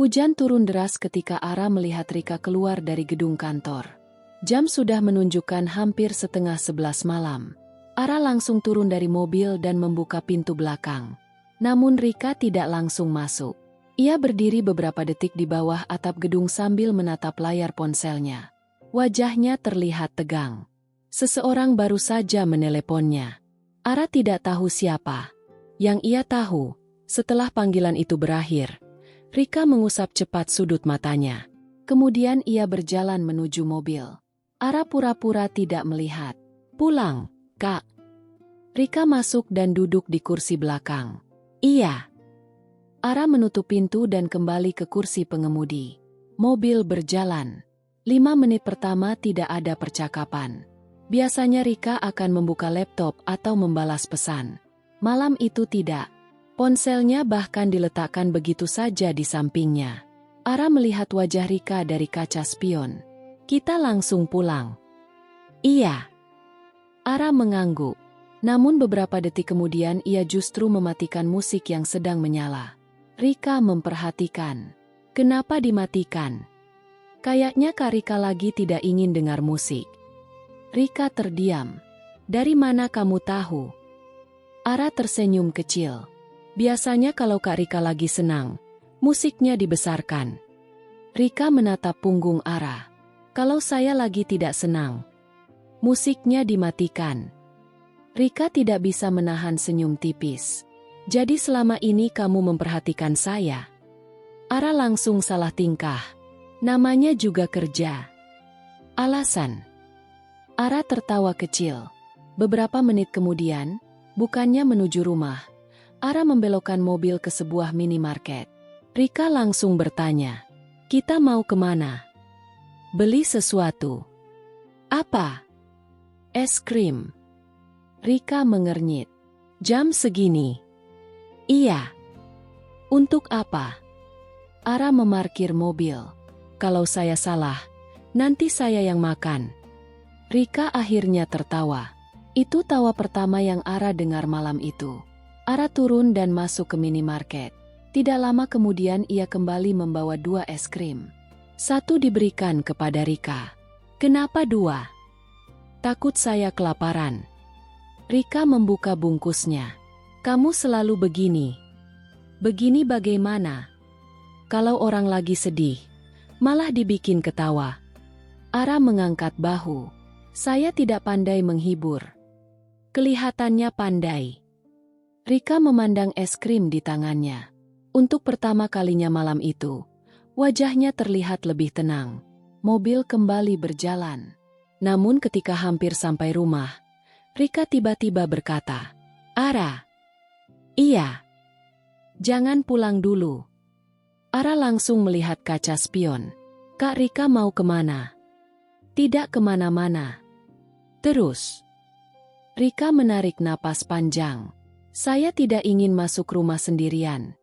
Hujan turun deras ketika Ara melihat Rika keluar dari gedung kantor. Jam sudah menunjukkan hampir setengah 11 malam. Ara langsung turun dari mobil dan membuka pintu belakang. Namun Rika tidak langsung masuk. Ia berdiri beberapa detik di bawah atap gedung sambil menatap layar ponselnya. Wajahnya terlihat tegang. Seseorang baru saja meneleponnya. Ara tidak tahu siapa. Yang ia tahu, setelah panggilan itu berakhir, Rika mengusap cepat sudut matanya. Kemudian ia berjalan menuju mobil. Ara pura-pura tidak melihat. "Pulang, Kak." Rika masuk dan duduk di kursi belakang. "Iya." Ara menutup pintu dan kembali ke kursi pengemudi. Mobil berjalan. 5 menit pertama tidak ada percakapan. Biasanya Rika akan membuka laptop atau membalas pesan. Malam itu tidak. Ponselnya bahkan diletakkan begitu saja di sampingnya. Ara melihat wajah Rika dari kaca spion. "Kita langsung pulang." "Iya." Ara mengangguk. Namun beberapa detik kemudian ia justru mematikan musik yang sedang menyala. Rika memperhatikan. "Kenapa dimatikan?" Kayaknya Kak Rika lagi tidak ingin dengar musik. Rika terdiam. "Dari mana kamu tahu?" Ara tersenyum kecil. Biasanya kalau Kak Rika lagi senang, musiknya dibesarkan. Rika menatap punggung Ara. "Kalau saya lagi tidak senang, musiknya dimatikan." Rika tidak bisa menahan senyum tipis. "Jadi selama ini kamu memperhatikan saya?" Ara langsung salah tingkah. Namanya juga kerja. "Alasan?" Ara tertawa kecil. Beberapa menit kemudian, bukannya menuju rumah, Ara membelokkan mobil ke sebuah minimarket. Rika langsung bertanya, "Kita mau kemana?" "Beli sesuatu." "Apa?" "Es krim." Rika mengernyit. "Jam segini?" "Iya." "Untuk apa?" Ara memarkir mobil. "Kalau saya salah, nanti saya yang makan." Rika akhirnya tertawa. Itu tawa pertama yang Ara dengar malam itu. Ara turun dan masuk ke minimarket. Tidak lama kemudian ia kembali membawa 2 es krim. Satu diberikan kepada Rika. "Kenapa 2?" "Takut saya kelaparan." Rika membuka bungkusnya. "Kamu selalu begini." "Begini bagaimana? Kalau orang lagi sedih, malah dibikin ketawa." Ara mengangkat bahu. "Saya tidak pandai menghibur." "Kelihatannya pandai." Rika memandang es krim di tangannya. Untuk pertama kalinya malam itu, wajahnya terlihat lebih tenang. Mobil kembali berjalan. Namun ketika hampir sampai rumah, Rika tiba-tiba berkata, "Ara." "Iya." "Jangan pulang dulu." Ara langsung melihat kaca spion. "Kak Rika mau kemana?" "Tidak kemana-mana." "Terus?" Rika menarik napas panjang. "Saya tidak ingin masuk rumah sendirian."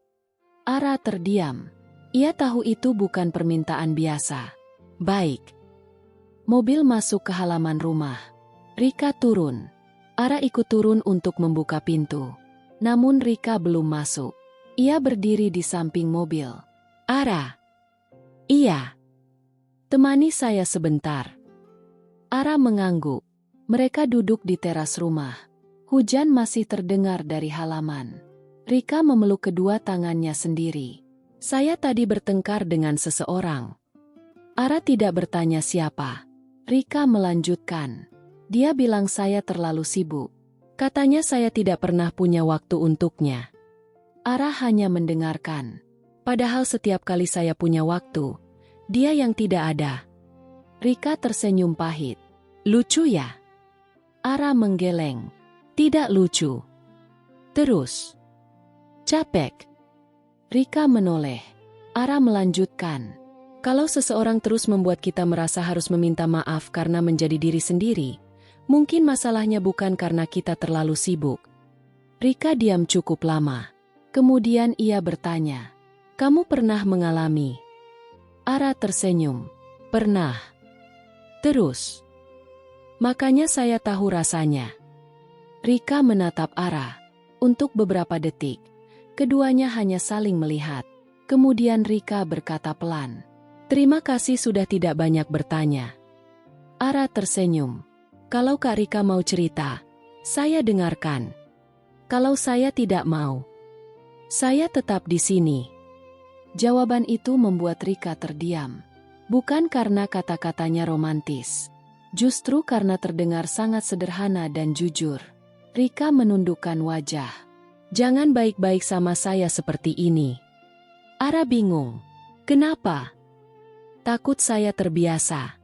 Ara terdiam. Ia tahu itu bukan permintaan biasa. "Baik." Mobil masuk ke halaman rumah. Rika turun. Ara ikut turun untuk membuka pintu. Namun Rika belum masuk. Ia berdiri di samping mobil. "Ara." "Iya." "Temani saya sebentar." Ara mengangguk. Mereka duduk di teras rumah. Hujan masih terdengar dari halaman. Rika memeluk kedua tangannya sendiri. "Saya tadi bertengkar dengan seseorang." Ara tidak bertanya siapa. Rika melanjutkan. "Dia bilang saya terlalu sibuk. Katanya saya tidak pernah punya waktu untuknya." Ara hanya mendengarkan. "Padahal setiap kali saya punya waktu, dia yang tidak ada." Rika tersenyum pahit. "Lucu ya?" Ara menggeleng. "Tidak lucu." "Terus?" "Capek." Rika menoleh. Ara melanjutkan. "Kalau seseorang terus membuat kita merasa harus meminta maaf karena menjadi diri sendiri, mungkin masalahnya bukan karena kita terlalu sibuk." Rika diam cukup lama. Kemudian ia bertanya, "Kamu pernah mengalami?" Ara tersenyum. "Pernah." "Terus?" "Makanya saya tahu rasanya." Rika menatap Ara. Untuk beberapa detik, keduanya hanya saling melihat. Kemudian Rika berkata pelan, "Terima kasih sudah tidak banyak bertanya." Ara tersenyum. "Kalau Kak Rika mau cerita, saya dengarkan. Kalau saya tidak mau, saya tetap di sini." Jawaban itu membuat Rika terdiam. Bukan karena kata-katanya romantis. Justru karena terdengar sangat sederhana dan jujur. Rika menundukkan wajah. "Jangan baik-baik sama saya seperti ini." Ara bingung. "Kenapa?" "Takut saya terbiasa."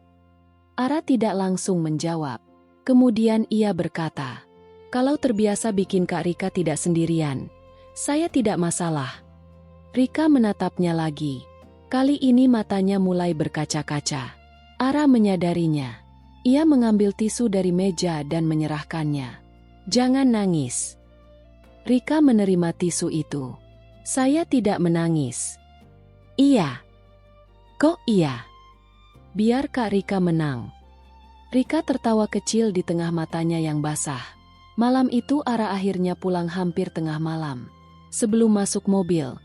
Ara tidak langsung menjawab. Kemudian ia berkata, "Kalau terbiasa bikin Kak Rika tidak sendirian, saya tidak masalah." Rika menatapnya lagi. Kali ini matanya mulai berkaca-kaca. Ara menyadarinya. Ia mengambil tisu dari meja dan menyerahkannya. "Jangan nangis." Rika menerima tisu itu. "Saya tidak menangis." "Iya." "Kok iya?" "Biar Kak Rika menang." Rika tertawa kecil di tengah matanya yang basah. Malam itu Ara akhirnya pulang hampir tengah malam. Sebelum masuk mobil,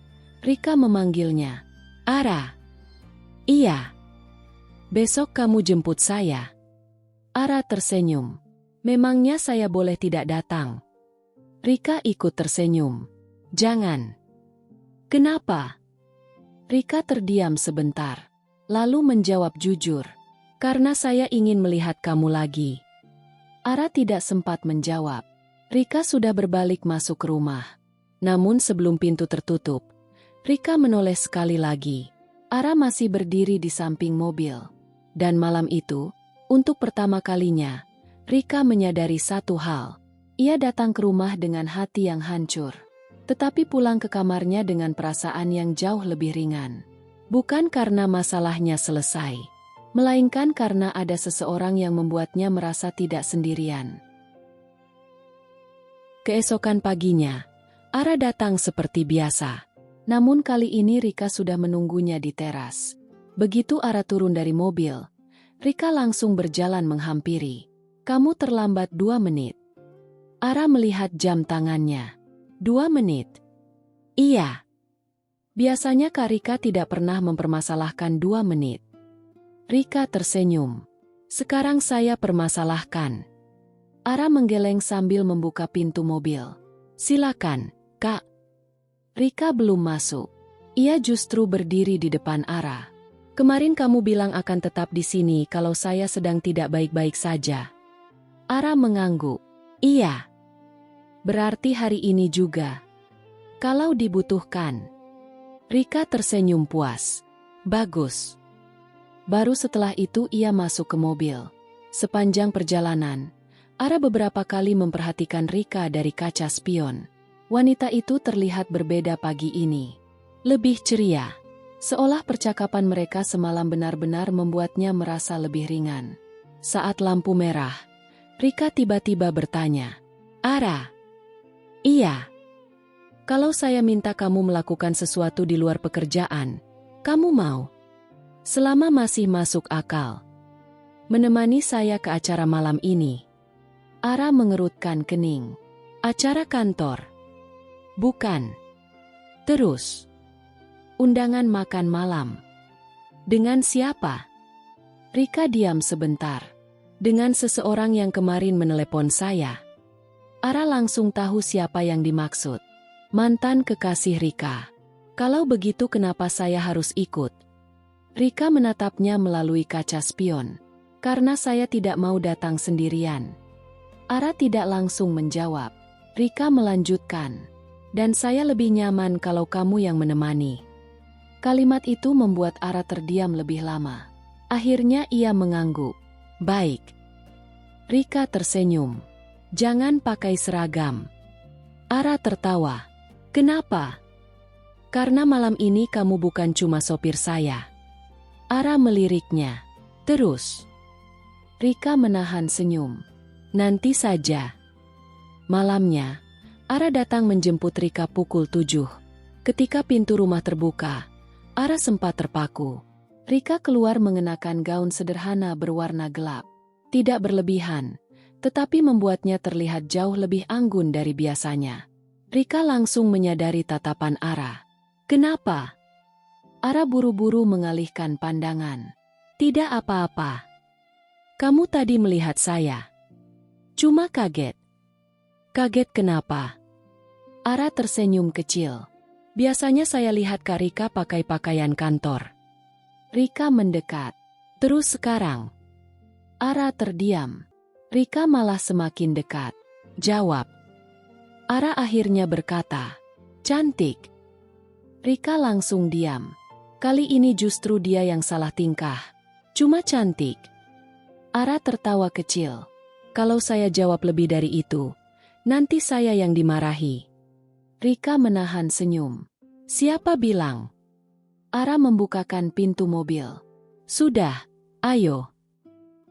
Rika memanggilnya. "Ara." "Iya." "Besok kamu jemput saya." Ara tersenyum. "Memangnya saya boleh tidak datang?" Rika ikut tersenyum. "Jangan." "Kenapa?" Rika terdiam sebentar, lalu menjawab jujur. "Karena saya ingin melihat kamu lagi." Ara tidak sempat menjawab. Rika sudah berbalik masuk ke rumah. Namun sebelum pintu tertutup, Rika menoleh sekali lagi. Ara masih berdiri di samping mobil. Dan malam itu, untuk pertama kalinya, Rika menyadari satu hal. Ia datang ke rumah dengan hati yang hancur. Tetapi pulang ke kamarnya dengan perasaan yang jauh lebih ringan. Bukan karena masalahnya selesai, melainkan karena ada seseorang yang membuatnya merasa tidak sendirian. Keesokan paginya, Ara datang seperti biasa. Namun kali ini Rika sudah menunggunya di teras. Begitu Ara turun dari mobil, Rika langsung berjalan menghampiri. "Kamu terlambat 2 menit." Ara melihat jam tangannya. 2 menit? "Iya." Biasanya Kak Rika tidak pernah mempermasalahkan 2 menit. Rika tersenyum. "Sekarang saya permasalahkan." Ara menggeleng sambil membuka pintu mobil. "Silakan, Kak." Rika belum masuk. Ia justru berdiri di depan Ara. "Kemarin kamu bilang akan tetap di sini kalau saya sedang tidak baik-baik saja." Ara mengangguk. "Iya." "Berarti hari ini juga?" "Kalau dibutuhkan." Rika tersenyum puas. "Bagus." Baru setelah itu ia masuk ke mobil. Sepanjang perjalanan, Ara beberapa kali memperhatikan Rika dari kaca spion. Wanita itu terlihat berbeda pagi ini. Lebih ceria. Seolah percakapan mereka semalam benar-benar membuatnya merasa lebih ringan. Saat lampu merah, Rika tiba-tiba bertanya, "Ara?" "Iya." "Kalau saya minta kamu melakukan sesuatu di luar pekerjaan, kamu mau?" "Selama masih masuk akal." "Menemani saya ke acara malam ini." Ara mengerutkan kening. "Acara kantor?" "Bukan." "Terus?" "Undangan makan malam." "Dengan siapa?" Rika diam sebentar. "Dengan seseorang yang kemarin menelepon saya." Ara langsung tahu siapa yang dimaksud. Mantan kekasih Rika. "Kalau begitu kenapa saya harus ikut?" Rika menatapnya melalui kaca spion. "Karena saya tidak mau datang sendirian." Ara tidak langsung menjawab. Rika melanjutkan. "Dan saya lebih nyaman kalau kamu yang menemani." Kalimat itu membuat Ara terdiam lebih lama. Akhirnya ia mengangguk. "Baik." Rika tersenyum. "Jangan pakai seragam." Ara tertawa. "Kenapa?" "Karena malam ini kamu bukan cuma sopir saya." Ara meliriknya. "Terus?" Rika menahan senyum. "Nanti saja." Malamnya, Ara datang menjemput Rika pukul 7. Ketika pintu rumah terbuka, Ara sempat terpaku. Rika keluar mengenakan gaun sederhana berwarna gelap. Tidak berlebihan, tetapi membuatnya terlihat jauh lebih anggun dari biasanya. Rika langsung menyadari tatapan Ara. "Kenapa?" Ara buru-buru mengalihkan pandangan. Tidak apa-apa. Kamu tadi melihat saya. Cuma kaget. Kaget kenapa? Ara tersenyum kecil. Biasanya saya lihat Kak Rika pakai pakaian kantor. Rika mendekat. Terus sekarang? Ara terdiam. Rika malah semakin dekat. Jawab. Ara akhirnya berkata, cantik. Rika langsung diam. Kali ini justru dia yang salah tingkah. Cuma cantik. Ara tertawa kecil. Kalau saya jawab lebih dari itu, nanti saya yang dimarahi. Rika menahan senyum. Siapa bilang? Ara membukakan pintu mobil. Sudah, ayo.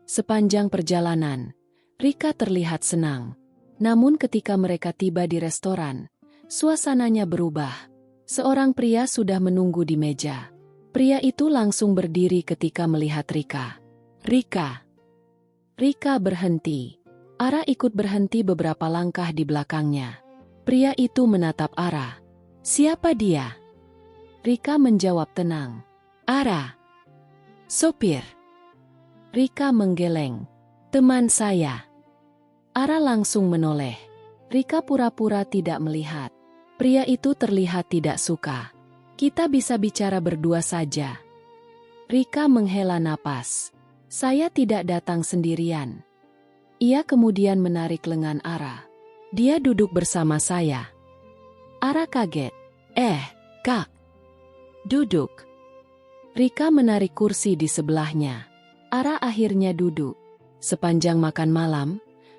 Sepanjang perjalanan, Rika terlihat senang. Namun ketika mereka tiba di restoran, suasananya berubah. Seorang pria sudah menunggu di meja. Pria itu langsung berdiri ketika melihat Rika. Rika. Rika berhenti. Ara ikut berhenti beberapa langkah di belakangnya. Pria itu menatap Ara. Siapa dia? Rika menjawab tenang. Ara. Sopir. Rika menggeleng. Teman saya. Ara langsung menoleh. Rika pura-pura tidak melihat. Pria itu terlihat tidak suka. Kita bisa bicara berdua saja. Rika menghela napas. Saya tidak datang sendirian. Ia kemudian menarik lengan Ara. Dia duduk bersama saya. Ara kaget. Kak. Duduk. Rika menarik kursi di sebelahnya. Ara akhirnya duduk. Sepanjang makan malam,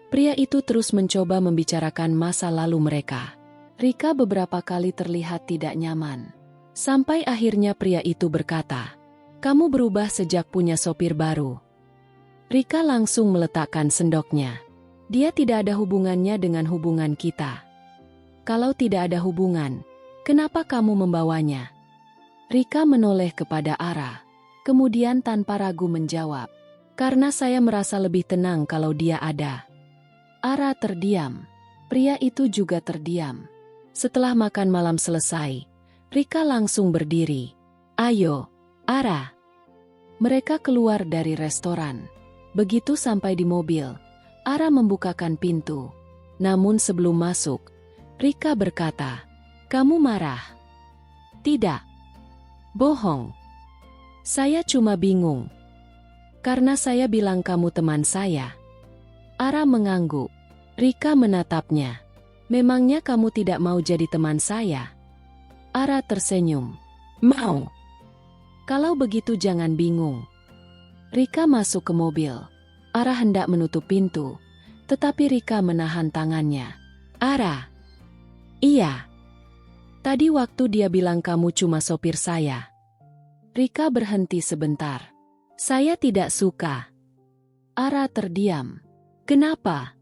pria itu terus mencoba membicarakan masa lalu mereka. Rika beberapa kali terlihat tidak nyaman. Sampai akhirnya pria itu berkata, kamu berubah sejak punya sopir baru. Rika langsung meletakkan sendoknya. Dia tidak ada hubungannya dengan hubungan kita. Kalau tidak ada hubungan, kenapa kamu membawanya? Rika menoleh kepada Ara. Kemudian tanpa ragu menjawab, karena saya merasa lebih tenang kalau dia ada. Ara terdiam. Pria itu juga terdiam. Setelah makan malam selesai, Rika langsung berdiri. Ayo, Ara. Mereka keluar dari restoran. Begitu sampai di mobil, Ara membukakan pintu. Namun sebelum masuk, Rika berkata, kamu marah? Tidak. Bohong. Saya cuma bingung. Karena saya bilang kamu teman saya. Ara mengangguk. Rika menatapnya. Memangnya kamu tidak mau jadi teman saya? Ara tersenyum. Mau. Kalau begitu jangan bingung. Rika masuk ke mobil. Ara hendak menutup pintu, tetapi Rika menahan tangannya. Ara. Iya. Tadi waktu dia bilang kamu cuma sopir saya. Rika berhenti sebentar. Saya tidak suka. Ara terdiam. Kenapa?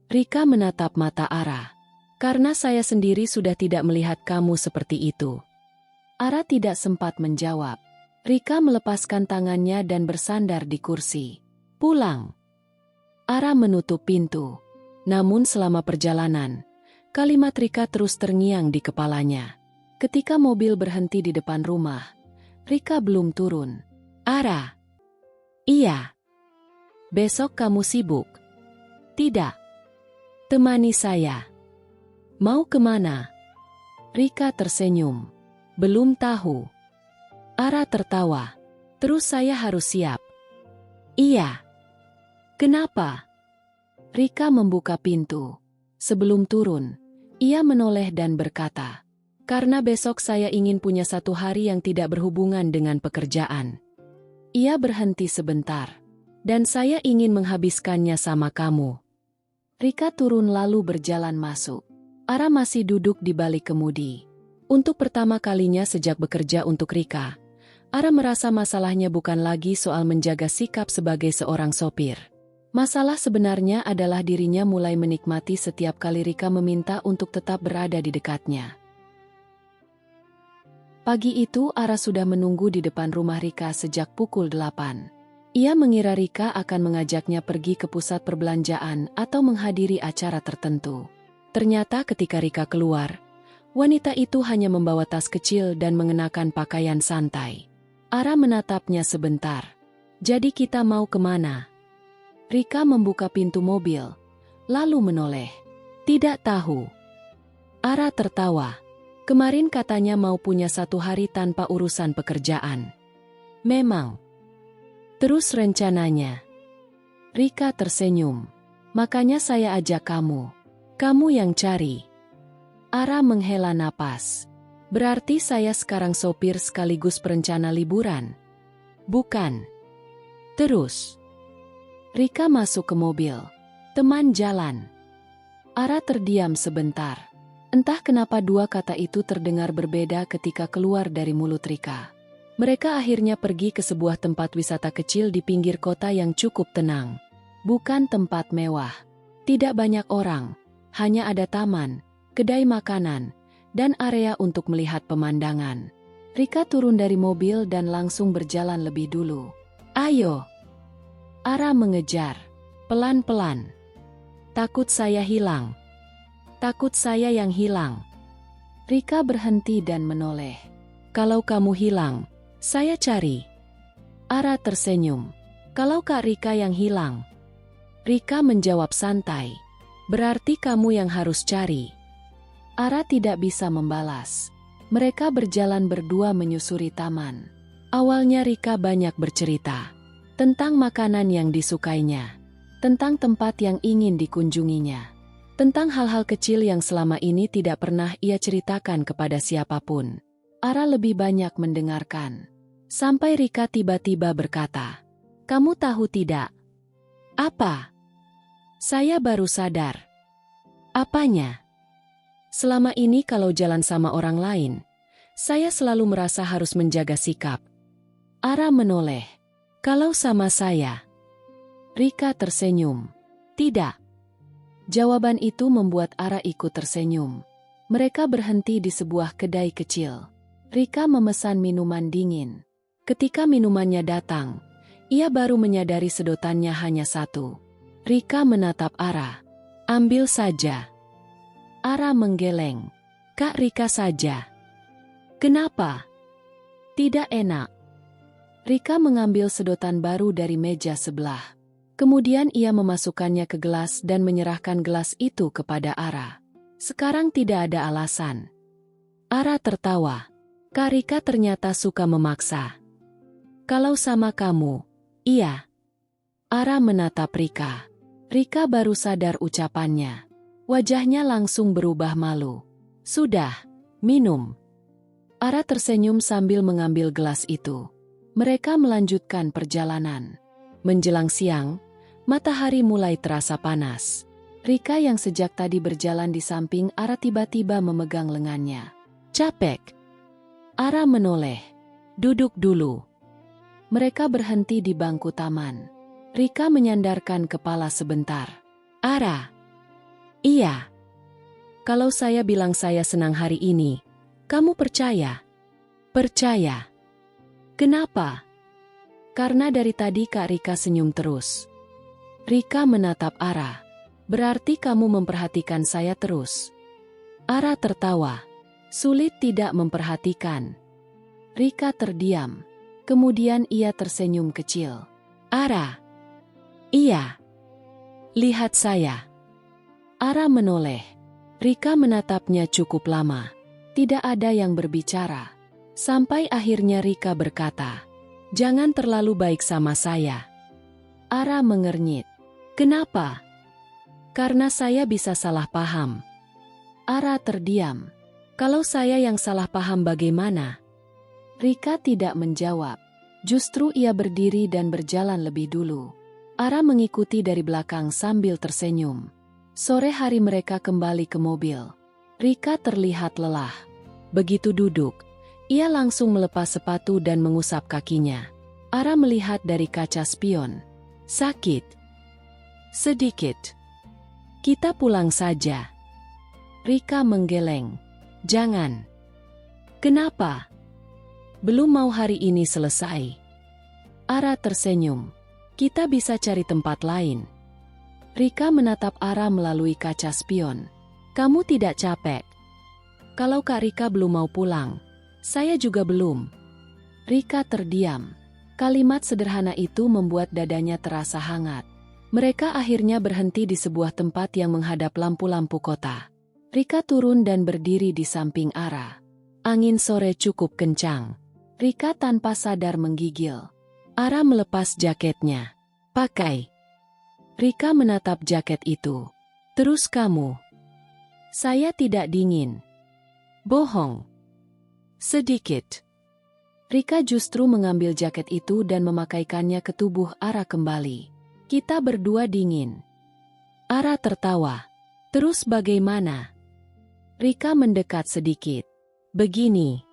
Rika menatap mata Ara. Karena saya sendiri sudah tidak melihat kamu seperti itu. Ara tidak sempat menjawab. Rika melepaskan tangannya dan bersandar di kursi. Pulang. Ara menutup pintu. Namun selama perjalanan, kalimat Rika terus terngiang di kepalanya. Ketika mobil berhenti di depan rumah, Rika belum turun. Ara. Iya. Besok kamu sibuk? Tidak. Temani saya. Mau kemana? Rika tersenyum. Belum tahu. Ara tertawa. Terus saya harus siap. Iya. Kenapa? Rika membuka pintu. Sebelum turun, ia menoleh dan berkata, karena besok saya ingin punya satu hari yang tidak berhubungan dengan pekerjaan. Ia berhenti sebentar. Dan saya ingin menghabiskannya sama kamu. Rika turun lalu berjalan masuk. Ara masih duduk di balik kemudi. Untuk pertama kalinya sejak bekerja untuk Rika, Ara merasa masalahnya bukan lagi soal menjaga sikap sebagai seorang sopir. Masalah sebenarnya adalah dirinya mulai menikmati setiap kali Rika meminta untuk tetap berada di dekatnya. Pagi itu Ara sudah menunggu di depan rumah Rika sejak pukul 8. Ia mengira Rika akan mengajaknya pergi ke pusat perbelanjaan atau menghadiri acara tertentu. Ternyata ketika Rika keluar, Wanita itu hanya membawa tas kecil dan mengenakan pakaian santai. Ara menatapnya sebentar. Jadi kita mau kemana? Rika membuka pintu mobil, lalu menoleh. Tidak tahu. Ara tertawa. Kemarin katanya mau punya 1 hari tanpa urusan pekerjaan. Memang. Terus rencananya. Rika tersenyum. Makanya saya ajak kamu. Kamu yang cari. Ara menghela napas. Berarti saya sekarang sopir sekaligus perencana liburan? Bukan. Terus. Rika masuk ke mobil. Teman jalan. Ara terdiam sebentar. Entah kenapa 2 kata itu terdengar berbeda ketika keluar dari mulut Rika. Mereka akhirnya pergi ke sebuah tempat wisata kecil di pinggir kota yang cukup tenang. Bukan tempat mewah. Tidak banyak orang. Hanya ada taman, kedai makanan, dan area untuk melihat pemandangan. Rika turun dari mobil dan langsung berjalan lebih dulu. Ayo. Ara mengejar. Pelan-pelan. Takut saya hilang. Takut saya yang hilang. Rika berhenti dan menoleh. Kalau kamu hilang, saya cari. Ara tersenyum. Kalau Kak Rika yang hilang. Rika menjawab santai. Berarti kamu yang harus cari. Ara tidak bisa membalas. Mereka berjalan berdua menyusuri taman. Awalnya Rika banyak bercerita. Tentang makanan yang disukainya. Tentang tempat yang ingin dikunjunginya. Tentang hal-hal kecil yang selama ini tidak pernah ia ceritakan kepada siapapun. Ara lebih banyak mendengarkan. Sampai Rika tiba-tiba berkata, "Kamu tahu tidak?" "Apa?" "Saya baru sadar." "Apanya?" "Selama ini kalau jalan sama orang lain, saya selalu merasa harus menjaga sikap." Ara menoleh. "Kalau sama saya?" Rika tersenyum. "Tidak." Jawaban itu membuat Ara ikut tersenyum. Mereka berhenti di sebuah kedai kecil. Rika memesan minuman dingin. Ketika minumannya datang, ia baru menyadari sedotannya hanya 1. Rika menatap Ara. "Ambil saja." Ara menggeleng. "Kak Rika saja." "Kenapa?" "Tidak enak." Rika mengambil sedotan baru dari meja sebelah. Kemudian ia memasukkannya ke gelas dan menyerahkan gelas itu kepada Ara. "Sekarang tidak ada alasan." Ara tertawa. "Kak Rika ternyata suka memaksa." "Kalau sama kamu, iya." Ara menatap Rika. Rika baru sadar ucapannya. Wajahnya langsung berubah malu. "Sudah, minum." Ara tersenyum sambil mengambil gelas itu. Mereka melanjutkan perjalanan. Menjelang siang, matahari mulai terasa panas. Rika yang sejak tadi berjalan di samping Ara tiba-tiba memegang lengannya. "Capek?" Ara menoleh. "Duduk dulu." Mereka berhenti di bangku taman. Rika menyandarkan kepala sebentar. "Ara." "Iya." "Kalau saya bilang saya senang hari ini, kamu percaya?" "Percaya." "Kenapa?" "Karena dari tadi Kak Rika senyum terus." Rika menatap Ara. "Berarti kamu memperhatikan saya terus." Ara tertawa. "Sulit tidak memperhatikan." Rika terdiam. Kemudian ia tersenyum kecil. "Ara." "Iya." "Lihat saya." Ara menoleh. Rika menatapnya cukup lama. Tidak ada yang berbicara. Sampai akhirnya Rika berkata, "Jangan terlalu baik sama saya." Ara mengernyit. "Kenapa?" "Karena saya bisa salah paham." Ara terdiam. "Kalau saya yang salah paham bagaimana?" Rika tidak menjawab. Justru ia berdiri dan berjalan lebih dulu. Ara mengikuti dari belakang sambil tersenyum. Sore hari mereka kembali ke mobil. Rika terlihat lelah. Begitu duduk, ia langsung melepas sepatu dan mengusap kakinya. Ara melihat dari kaca spion. "Sakit?" "Sedikit." "Kita pulang saja." Rika menggeleng. "Jangan." "Kenapa?" "Belum mau hari ini selesai." Ara tersenyum. "Kita bisa cari tempat lain." Rika menatap Ara melalui kaca spion. "Kamu tidak capek?" Kalau Kak Rika belum mau pulang, saya juga belum. Rika terdiam. Kalimat sederhana itu membuat dadanya terasa hangat. Mereka akhirnya berhenti di sebuah tempat yang menghadap lampu-lampu kota. Rika turun dan berdiri di samping Ara. Angin sore cukup kencang. Rika tanpa sadar menggigil. Ara melepas jaketnya. Pakai. Rika menatap jaket itu. Terus kamu. Saya tidak dingin. Bohong. Sedikit. Rika justru mengambil jaket itu dan memakaikannya ke tubuh Ara kembali. Kita berdua dingin. Ara tertawa. Terus bagaimana? Rika mendekat sedikit. Begini.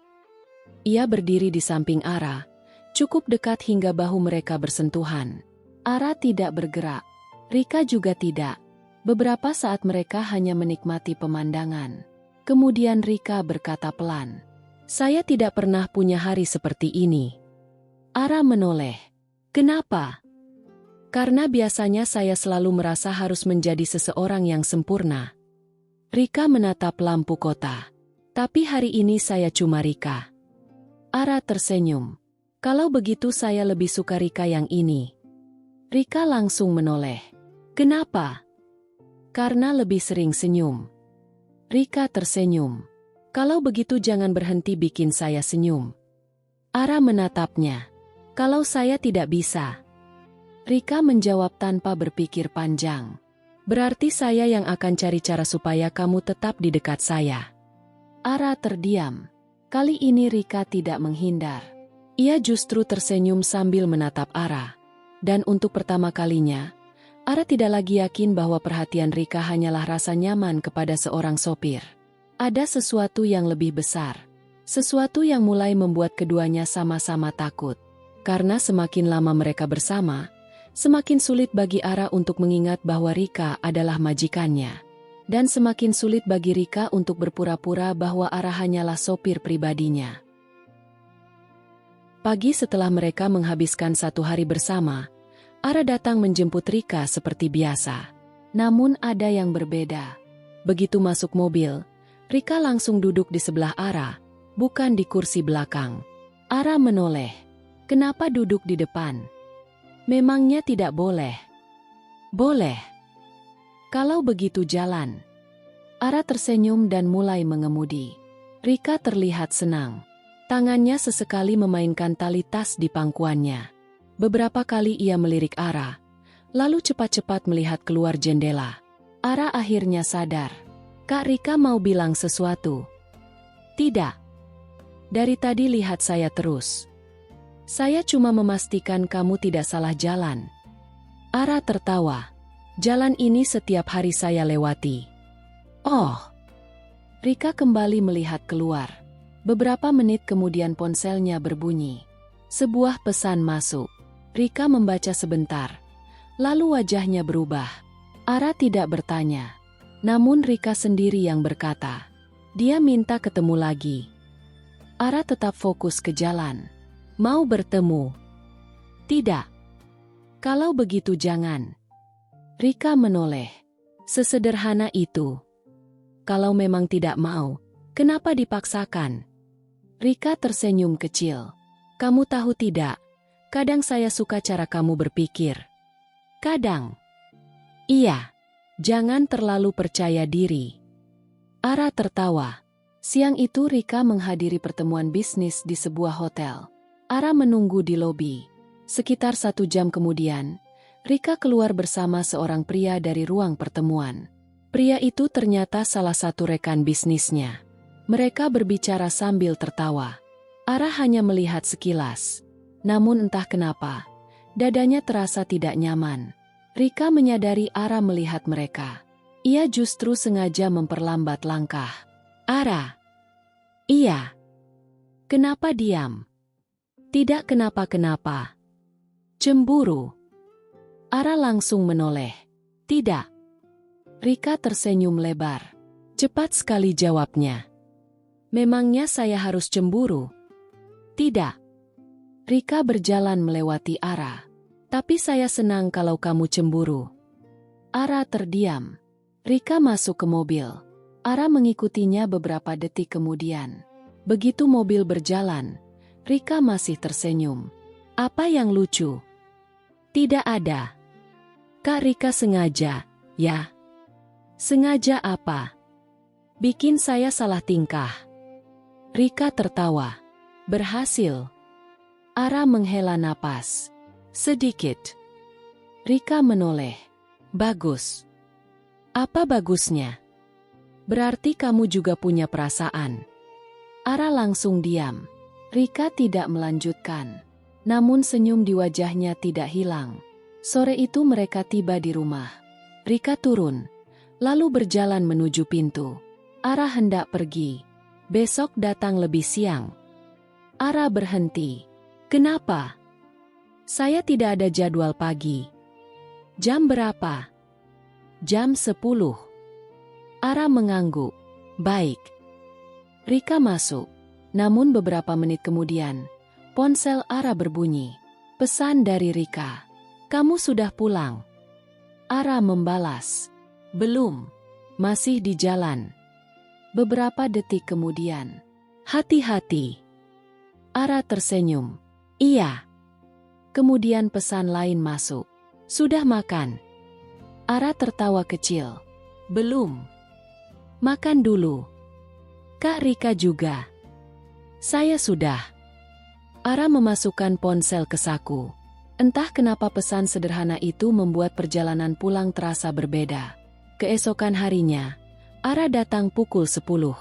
Ia berdiri di samping Ara, cukup dekat hingga bahu mereka bersentuhan. Ara tidak bergerak. Rika juga tidak. Beberapa saat mereka hanya menikmati pemandangan. Kemudian Rika berkata pelan. Saya tidak pernah punya hari seperti ini. Ara menoleh. Kenapa? Karena biasanya saya selalu merasa harus menjadi seseorang yang sempurna. Rika menatap lampu kota. Tapi hari ini saya cuma Rika. Ara tersenyum. Kalau begitu saya lebih suka Rika yang ini. Rika langsung menoleh. Kenapa? Karena lebih sering senyum. Rika tersenyum. Kalau begitu jangan berhenti bikin saya senyum. Ara menatapnya. Kalau saya tidak bisa. Rika menjawab tanpa berpikir panjang. Berarti saya yang akan cari cara supaya kamu tetap di dekat saya. Ara terdiam. Kali ini Rika tidak menghindar. Ia justru tersenyum sambil menatap Ara. Dan untuk pertama kalinya, Ara tidak lagi yakin bahwa perhatian Rika hanyalah rasa nyaman kepada seorang sopir. Ada sesuatu yang lebih besar. Sesuatu yang mulai membuat keduanya sama-sama takut. Karena semakin lama mereka bersama, semakin sulit bagi Ara untuk mengingat bahwa Rika adalah majikannya. Dan semakin sulit bagi Rika untuk berpura-pura bahwa Ara hanyalah sopir pribadinya. Pagi setelah mereka menghabiskan satu hari bersama, Ara datang menjemput Rika seperti biasa. Namun ada yang berbeda. Begitu masuk mobil, Rika langsung duduk di sebelah Ara, bukan di kursi belakang. Ara menoleh. Kenapa duduk di depan? Memangnya tidak boleh? Boleh. Kalau begitu jalan. Ara tersenyum dan mulai mengemudi. Rika terlihat senang. Tangannya sesekali memainkan tali tas di pangkuannya. Beberapa kali ia melirik Ara, lalu cepat-cepat melihat keluar jendela. Ara akhirnya sadar. Kak Rika mau bilang sesuatu. Tidak. Dari tadi lihat saya terus. Saya cuma memastikan kamu tidak salah jalan. Ara tertawa. Jalan ini setiap hari saya lewati. Oh. Rika kembali melihat keluar. Beberapa menit kemudian ponselnya berbunyi. Sebuah pesan masuk. Rika membaca sebentar. Lalu wajahnya berubah. Ara tidak bertanya. Namun Rika sendiri yang berkata. Dia minta ketemu lagi. Ara tetap fokus ke jalan. Mau bertemu? Tidak. Kalau begitu jangan. Rika menoleh. Sesederhana itu. Kalau memang tidak mau, kenapa dipaksakan? Rika tersenyum kecil. Kamu tahu tidak, kadang saya suka cara kamu berpikir. Kadang. Iya. Jangan terlalu percaya diri. Ara tertawa. Siang itu Rika menghadiri pertemuan bisnis di sebuah hotel. Ara menunggu di lobi. Sekitar 1 jam kemudian, Rika keluar bersama seorang pria dari ruang pertemuan. Pria itu ternyata salah satu rekan bisnisnya. Mereka berbicara sambil tertawa. Ara hanya melihat sekilas. Namun entah kenapa, dadanya terasa tidak nyaman. Rika menyadari Ara melihat mereka. Ia justru sengaja memperlambat langkah. Ara. Iya. Kenapa diam? Tidak kenapa-kenapa. Cemburu. Ara langsung menoleh. Tidak. Rika tersenyum lebar. Cepat sekali jawabnya. Memangnya saya harus cemburu? Tidak. Rika berjalan melewati Ara. Tapi saya senang kalau kamu cemburu. Ara terdiam. Rika masuk ke mobil. Ara mengikutinya beberapa detik kemudian. Begitu mobil berjalan, Rika masih tersenyum. Apa yang lucu? Tidak ada. Kak Rika sengaja, ya? Sengaja apa? Bikin saya salah tingkah. Rika tertawa. Berhasil. Ara menghela napas. Sedikit. Rika menoleh. Bagus. Apa bagusnya? Berarti kamu juga punya perasaan. Ara langsung diam. Rika tidak melanjutkan. Namun senyum di wajahnya tidak hilang. Sore itu mereka tiba di rumah. Rika turun, lalu berjalan menuju pintu. Ara hendak pergi. Besok datang lebih siang. Ara berhenti. Kenapa? Saya tidak ada jadwal pagi. Jam berapa? Jam 10. Ara mengangguk. Baik. Rika masuk. Namun beberapa menit kemudian, ponsel Ara berbunyi. Pesan dari Rika. Kamu sudah pulang? Ara membalas. Belum. Masih di jalan. Beberapa detik kemudian. Hati-hati. Ara tersenyum. Iya. Kemudian pesan lain masuk. Sudah makan? Ara tertawa kecil. Belum. Makan dulu. Kak Rika juga. Saya sudah. Ara memasukkan ponsel ke saku. Entah kenapa pesan sederhana itu membuat perjalanan pulang terasa berbeda. Keesokan harinya, Ara datang pukul 10.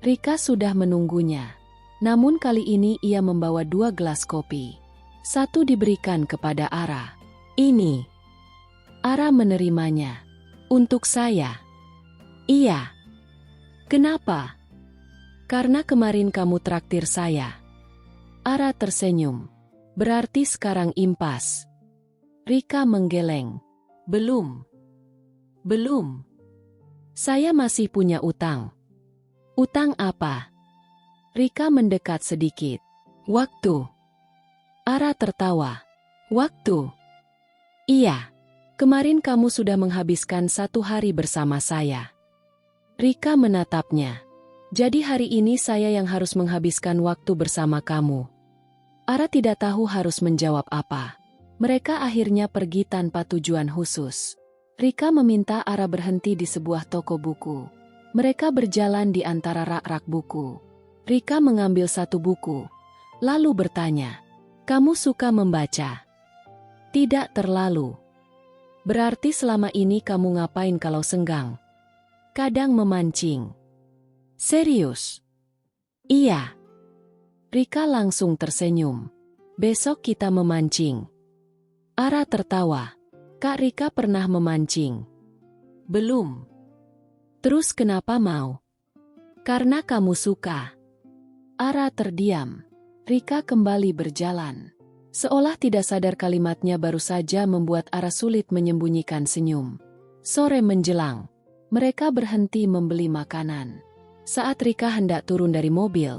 Rika sudah menunggunya. Namun kali ini ia membawa 2 gelas kopi. Satu diberikan kepada Ara. Ini. Ara menerimanya. Untuk saya. Iya. Kenapa? Karena kemarin kamu traktir saya. Ara tersenyum. Berarti sekarang impas. Rika menggeleng. Belum. Belum. Saya masih punya utang. Utang apa? Rika mendekat sedikit. Waktu. Ara tertawa. Waktu. Iya. Kemarin kamu sudah menghabiskan 1 hari bersama saya. Rika menatapnya. Jadi hari ini saya yang harus menghabiskan waktu bersama kamu. Ara tidak tahu harus menjawab apa. Mereka akhirnya pergi tanpa tujuan khusus. Rika meminta Ara berhenti di sebuah toko buku. Mereka berjalan di antara rak-rak buku. Rika mengambil satu buku, lalu bertanya, "Kamu suka membaca?" "Tidak terlalu." "Berarti selama ini kamu ngapain kalau senggang?" "Kadang memancing." "Serius?" "Iya." Rika langsung tersenyum. "Besok kita memancing." Ara tertawa. "Kak Rika pernah memancing?" "Belum." "Terus kenapa mau?" "Karena kamu suka." Ara terdiam. Rika kembali berjalan. Seolah tidak sadar kalimatnya baru saja membuat Ara sulit menyembunyikan senyum. Sore menjelang. Mereka berhenti membeli makanan. Saat Rika hendak turun dari mobil,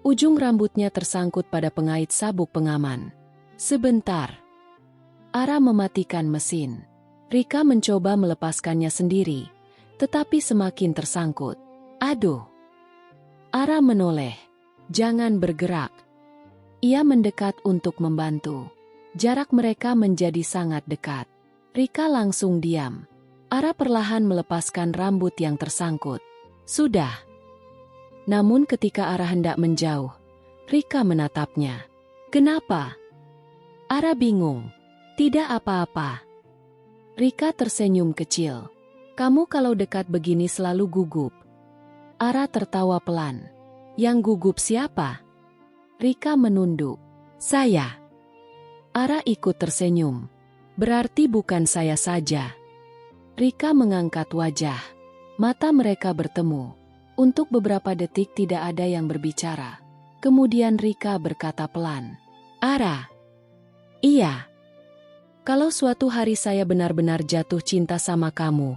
ujung rambutnya tersangkut pada pengait sabuk pengaman. Sebentar. Ara mematikan mesin. Rika mencoba melepaskannya sendiri, tetapi semakin tersangkut. "Aduh." Ara menoleh. "Jangan bergerak." Ia mendekat untuk membantu. Jarak mereka menjadi sangat dekat. Rika langsung diam. Ara perlahan melepaskan rambut yang tersangkut. "Sudah." Namun ketika Ara hendak menjauh, Rika menatapnya. "Kenapa?" Ara bingung. "Tidak apa-apa." Rika tersenyum kecil. "Kamu kalau dekat begini selalu gugup." Ara tertawa pelan. "Yang gugup siapa?" Rika menunduk. "Saya." Ara ikut tersenyum. "Berarti bukan saya saja." Rika mengangkat wajah. Mata mereka bertemu. Untuk beberapa detik tidak ada yang berbicara. Kemudian Rika berkata pelan. "Ara." "Iya." "Kalau suatu hari saya benar-benar jatuh cinta sama kamu."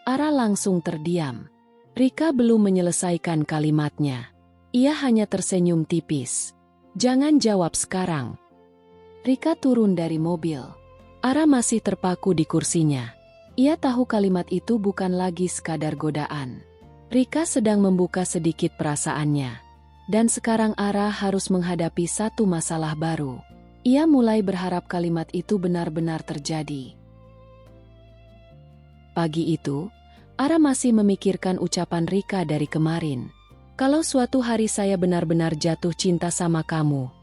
Ara langsung terdiam. Rika belum menyelesaikan kalimatnya. Ia hanya tersenyum tipis. "Jangan jawab sekarang." Rika turun dari mobil. Ara masih terpaku di kursinya. Ia tahu kalimat itu bukan lagi sekadar godaan. Rika sedang membuka sedikit perasaannya. Dan sekarang Ara harus menghadapi satu masalah baru. Ia mulai berharap kalimat itu benar-benar terjadi. Pagi itu, Ara masih memikirkan ucapan Rika dari kemarin. Kalau suatu hari saya benar-benar jatuh cinta sama kamu.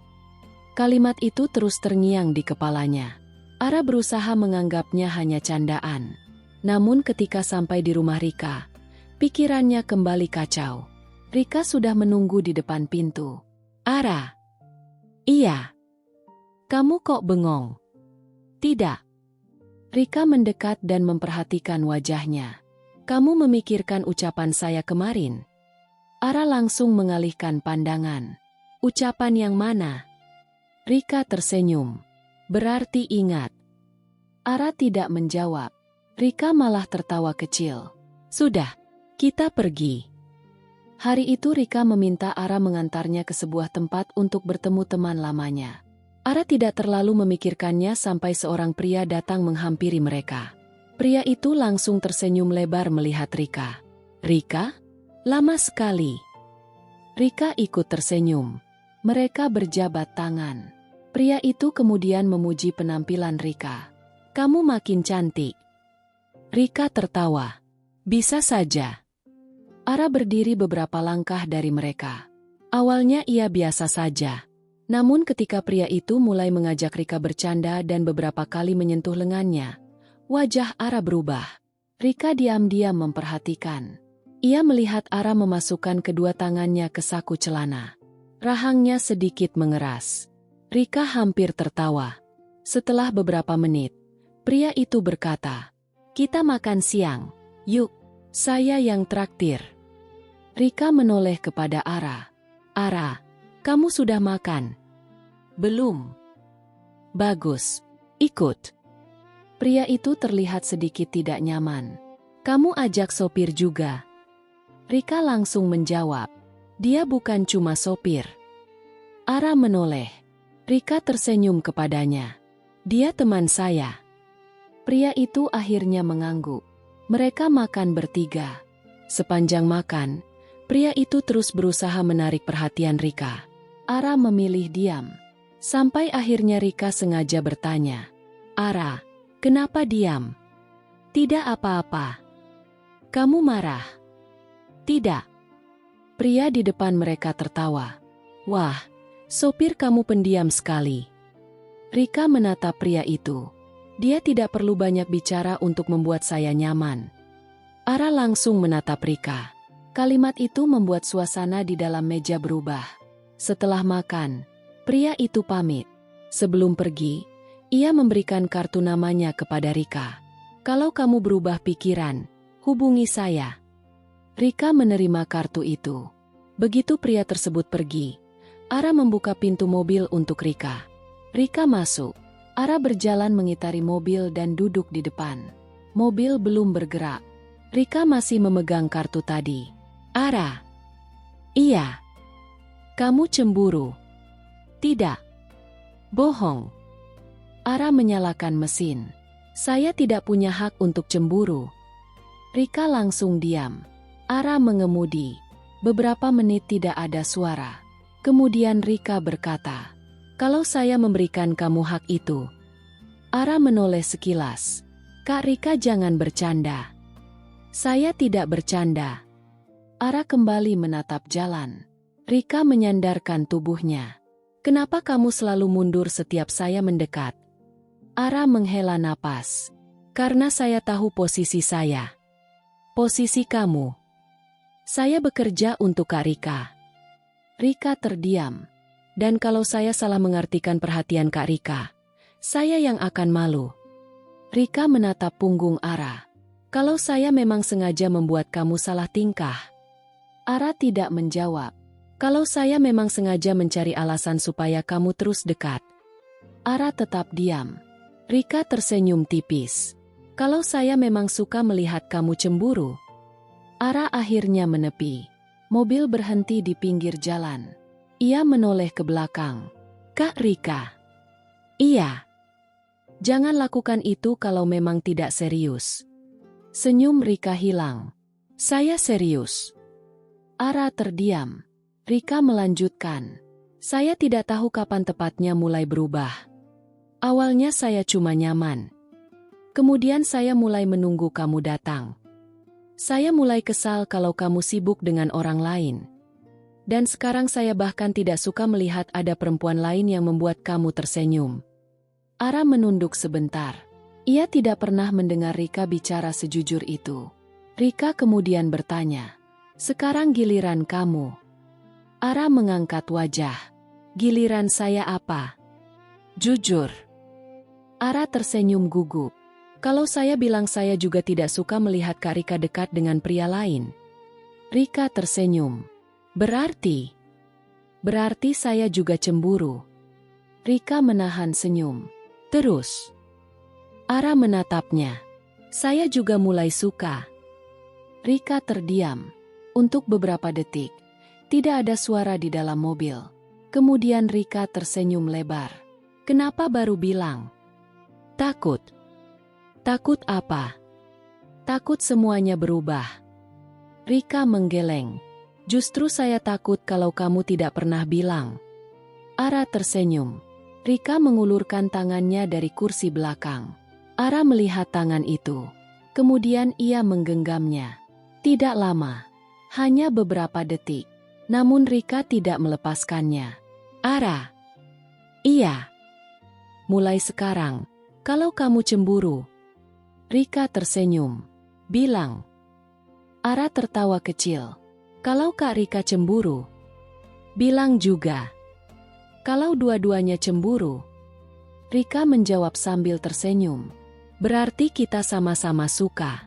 Kalimat itu terus terngiang di kepalanya. Ara berusaha menganggapnya hanya candaan. Namun ketika sampai di rumah Rika, pikirannya kembali kacau. Rika sudah menunggu di depan pintu. Ara. Iya. Kamu kok bengong? Tidak. Rika mendekat dan memperhatikan wajahnya. Kamu memikirkan ucapan saya kemarin? Ara langsung mengalihkan pandangan. Ucapan yang mana? Rika tersenyum. Berarti ingat. Ara tidak menjawab. Rika malah tertawa kecil. Sudah, kita pergi. Hari itu Rika meminta Ara mengantarnya ke sebuah tempat untuk bertemu teman lamanya. Ara tidak terlalu memikirkannya sampai seorang pria datang menghampiri mereka. Pria itu langsung tersenyum lebar melihat Rika. Rika? Lama sekali. Rika ikut tersenyum. Mereka berjabat tangan. Pria itu kemudian memuji penampilan Rika. Kamu makin cantik. Rika tertawa. Bisa saja. Ara berdiri beberapa langkah dari mereka. Awalnya ia biasa saja. Namun ketika pria itu mulai mengajak Rika bercanda dan beberapa kali menyentuh lengannya, wajah Ara berubah. Rika diam-diam memperhatikan. Ia melihat Ara memasukkan kedua tangannya ke saku celana. Rahangnya sedikit mengeras. Rika hampir tertawa. Setelah beberapa menit, pria itu berkata, "Kita makan siang, yuk, saya yang traktir." Rika menoleh kepada Ara. Ara, kamu sudah makan? Belum. Bagus, ikut. Pria itu terlihat sedikit tidak nyaman. Kamu ajak sopir juga. Rika langsung menjawab. Dia bukan cuma sopir. Ara menoleh. Rika tersenyum kepadanya. Dia teman saya. Pria itu akhirnya mengangguk. Mereka makan bertiga. Sepanjang makan, pria itu terus berusaha menarik perhatian Rika. Ara memilih diam. Sampai akhirnya Rika sengaja bertanya. Ara, kenapa diam? Tidak apa-apa. Kamu marah? Tidak. Pria di depan mereka tertawa. Wah, sopir kamu pendiam sekali. Rika menatap pria itu. Dia tidak perlu banyak bicara untuk membuat saya nyaman. Ara langsung menatap Rika. Kalimat itu membuat suasana di dalam meja berubah. Setelah makan, pria itu pamit. Sebelum pergi, ia memberikan kartu namanya kepada Rika. Kalau kamu berubah pikiran, hubungi saya. Rika menerima kartu itu. Begitu pria tersebut pergi, Ara membuka pintu mobil untuk Rika. Rika masuk. Ara berjalan mengitari mobil dan duduk di depan. Mobil belum bergerak. Rika masih memegang kartu tadi. Ara. Iya. Kamu cemburu? Tidak. Bohong. Ara menyalakan mesin. Saya tidak punya hak untuk cemburu. Rika langsung diam. Ara mengemudi. Beberapa menit tidak ada suara. Kemudian Rika berkata, "Kalau saya memberikan kamu hak itu." Ara menoleh sekilas. "Kak Rika, jangan bercanda." "Saya tidak bercanda." Ara kembali menatap jalan. Rika menyandarkan tubuhnya. "Kenapa kamu selalu mundur setiap saya mendekat?" Ara menghela napas. "Karena saya tahu posisi saya." "Posisi kamu?" "Saya bekerja untuk Kak Rika." Rika terdiam. "Dan kalau saya salah mengartikan perhatian Kak Rika, saya yang akan malu." Rika menatap punggung Ara. "Kalau saya memang sengaja membuat kamu salah tingkah?" Ara tidak menjawab. "Kalau saya memang sengaja mencari alasan supaya kamu terus dekat?" Ara tetap diam. Rika tersenyum tipis. "Kalau saya memang suka melihat kamu cemburu?" Ara akhirnya menepi. Mobil berhenti di pinggir jalan. Ia menoleh ke belakang. "Kak Rika." "Iya." "Jangan lakukan itu kalau memang tidak serius." Senyum Rika hilang. "Saya serius." Ara terdiam. Rika melanjutkan. Saya tidak tahu kapan tepatnya mulai berubah. Awalnya saya cuma nyaman. Kemudian saya mulai menunggu kamu datang. Saya mulai kesal kalau kamu sibuk dengan orang lain. Dan sekarang saya bahkan tidak suka melihat ada perempuan lain yang membuat kamu tersenyum. Ara menunduk sebentar. Ia tidak pernah mendengar Rika bicara sejujur itu. Rika kemudian bertanya, "Sekarang giliran kamu." Ara mengangkat wajah. "Giliran saya apa?" "Jujur." Ara tersenyum gugup. "Kalau saya bilang saya juga tidak suka melihat Kak Rika dekat dengan pria lain." Rika tersenyum. Berarti saya juga cemburu." Rika menahan senyum. Terus Ara menatapnya. "Saya juga mulai suka." Rika terdiam. Untuk beberapa detik, tidak ada suara di dalam mobil. Kemudian Rika tersenyum lebar. "Kenapa baru bilang?" "Takut." "Takut apa?" "Takut semuanya berubah." Rika menggeleng. "Justru saya takut kalau kamu tidak pernah bilang." Ara tersenyum. Rika mengulurkan tangannya dari kursi belakang. Ara melihat tangan itu. Kemudian ia menggenggamnya. Tidak lama. Hanya beberapa detik. Namun Rika tidak melepaskannya. "Ara." "Iya." "Mulai sekarang, kalau kamu cemburu." Rika tersenyum. "Bilang." Ara tertawa kecil. "Kalau Kak Rika cemburu, bilang juga." "Kalau dua-duanya cemburu?" Rika menjawab sambil tersenyum. "Berarti kita sama-sama suka."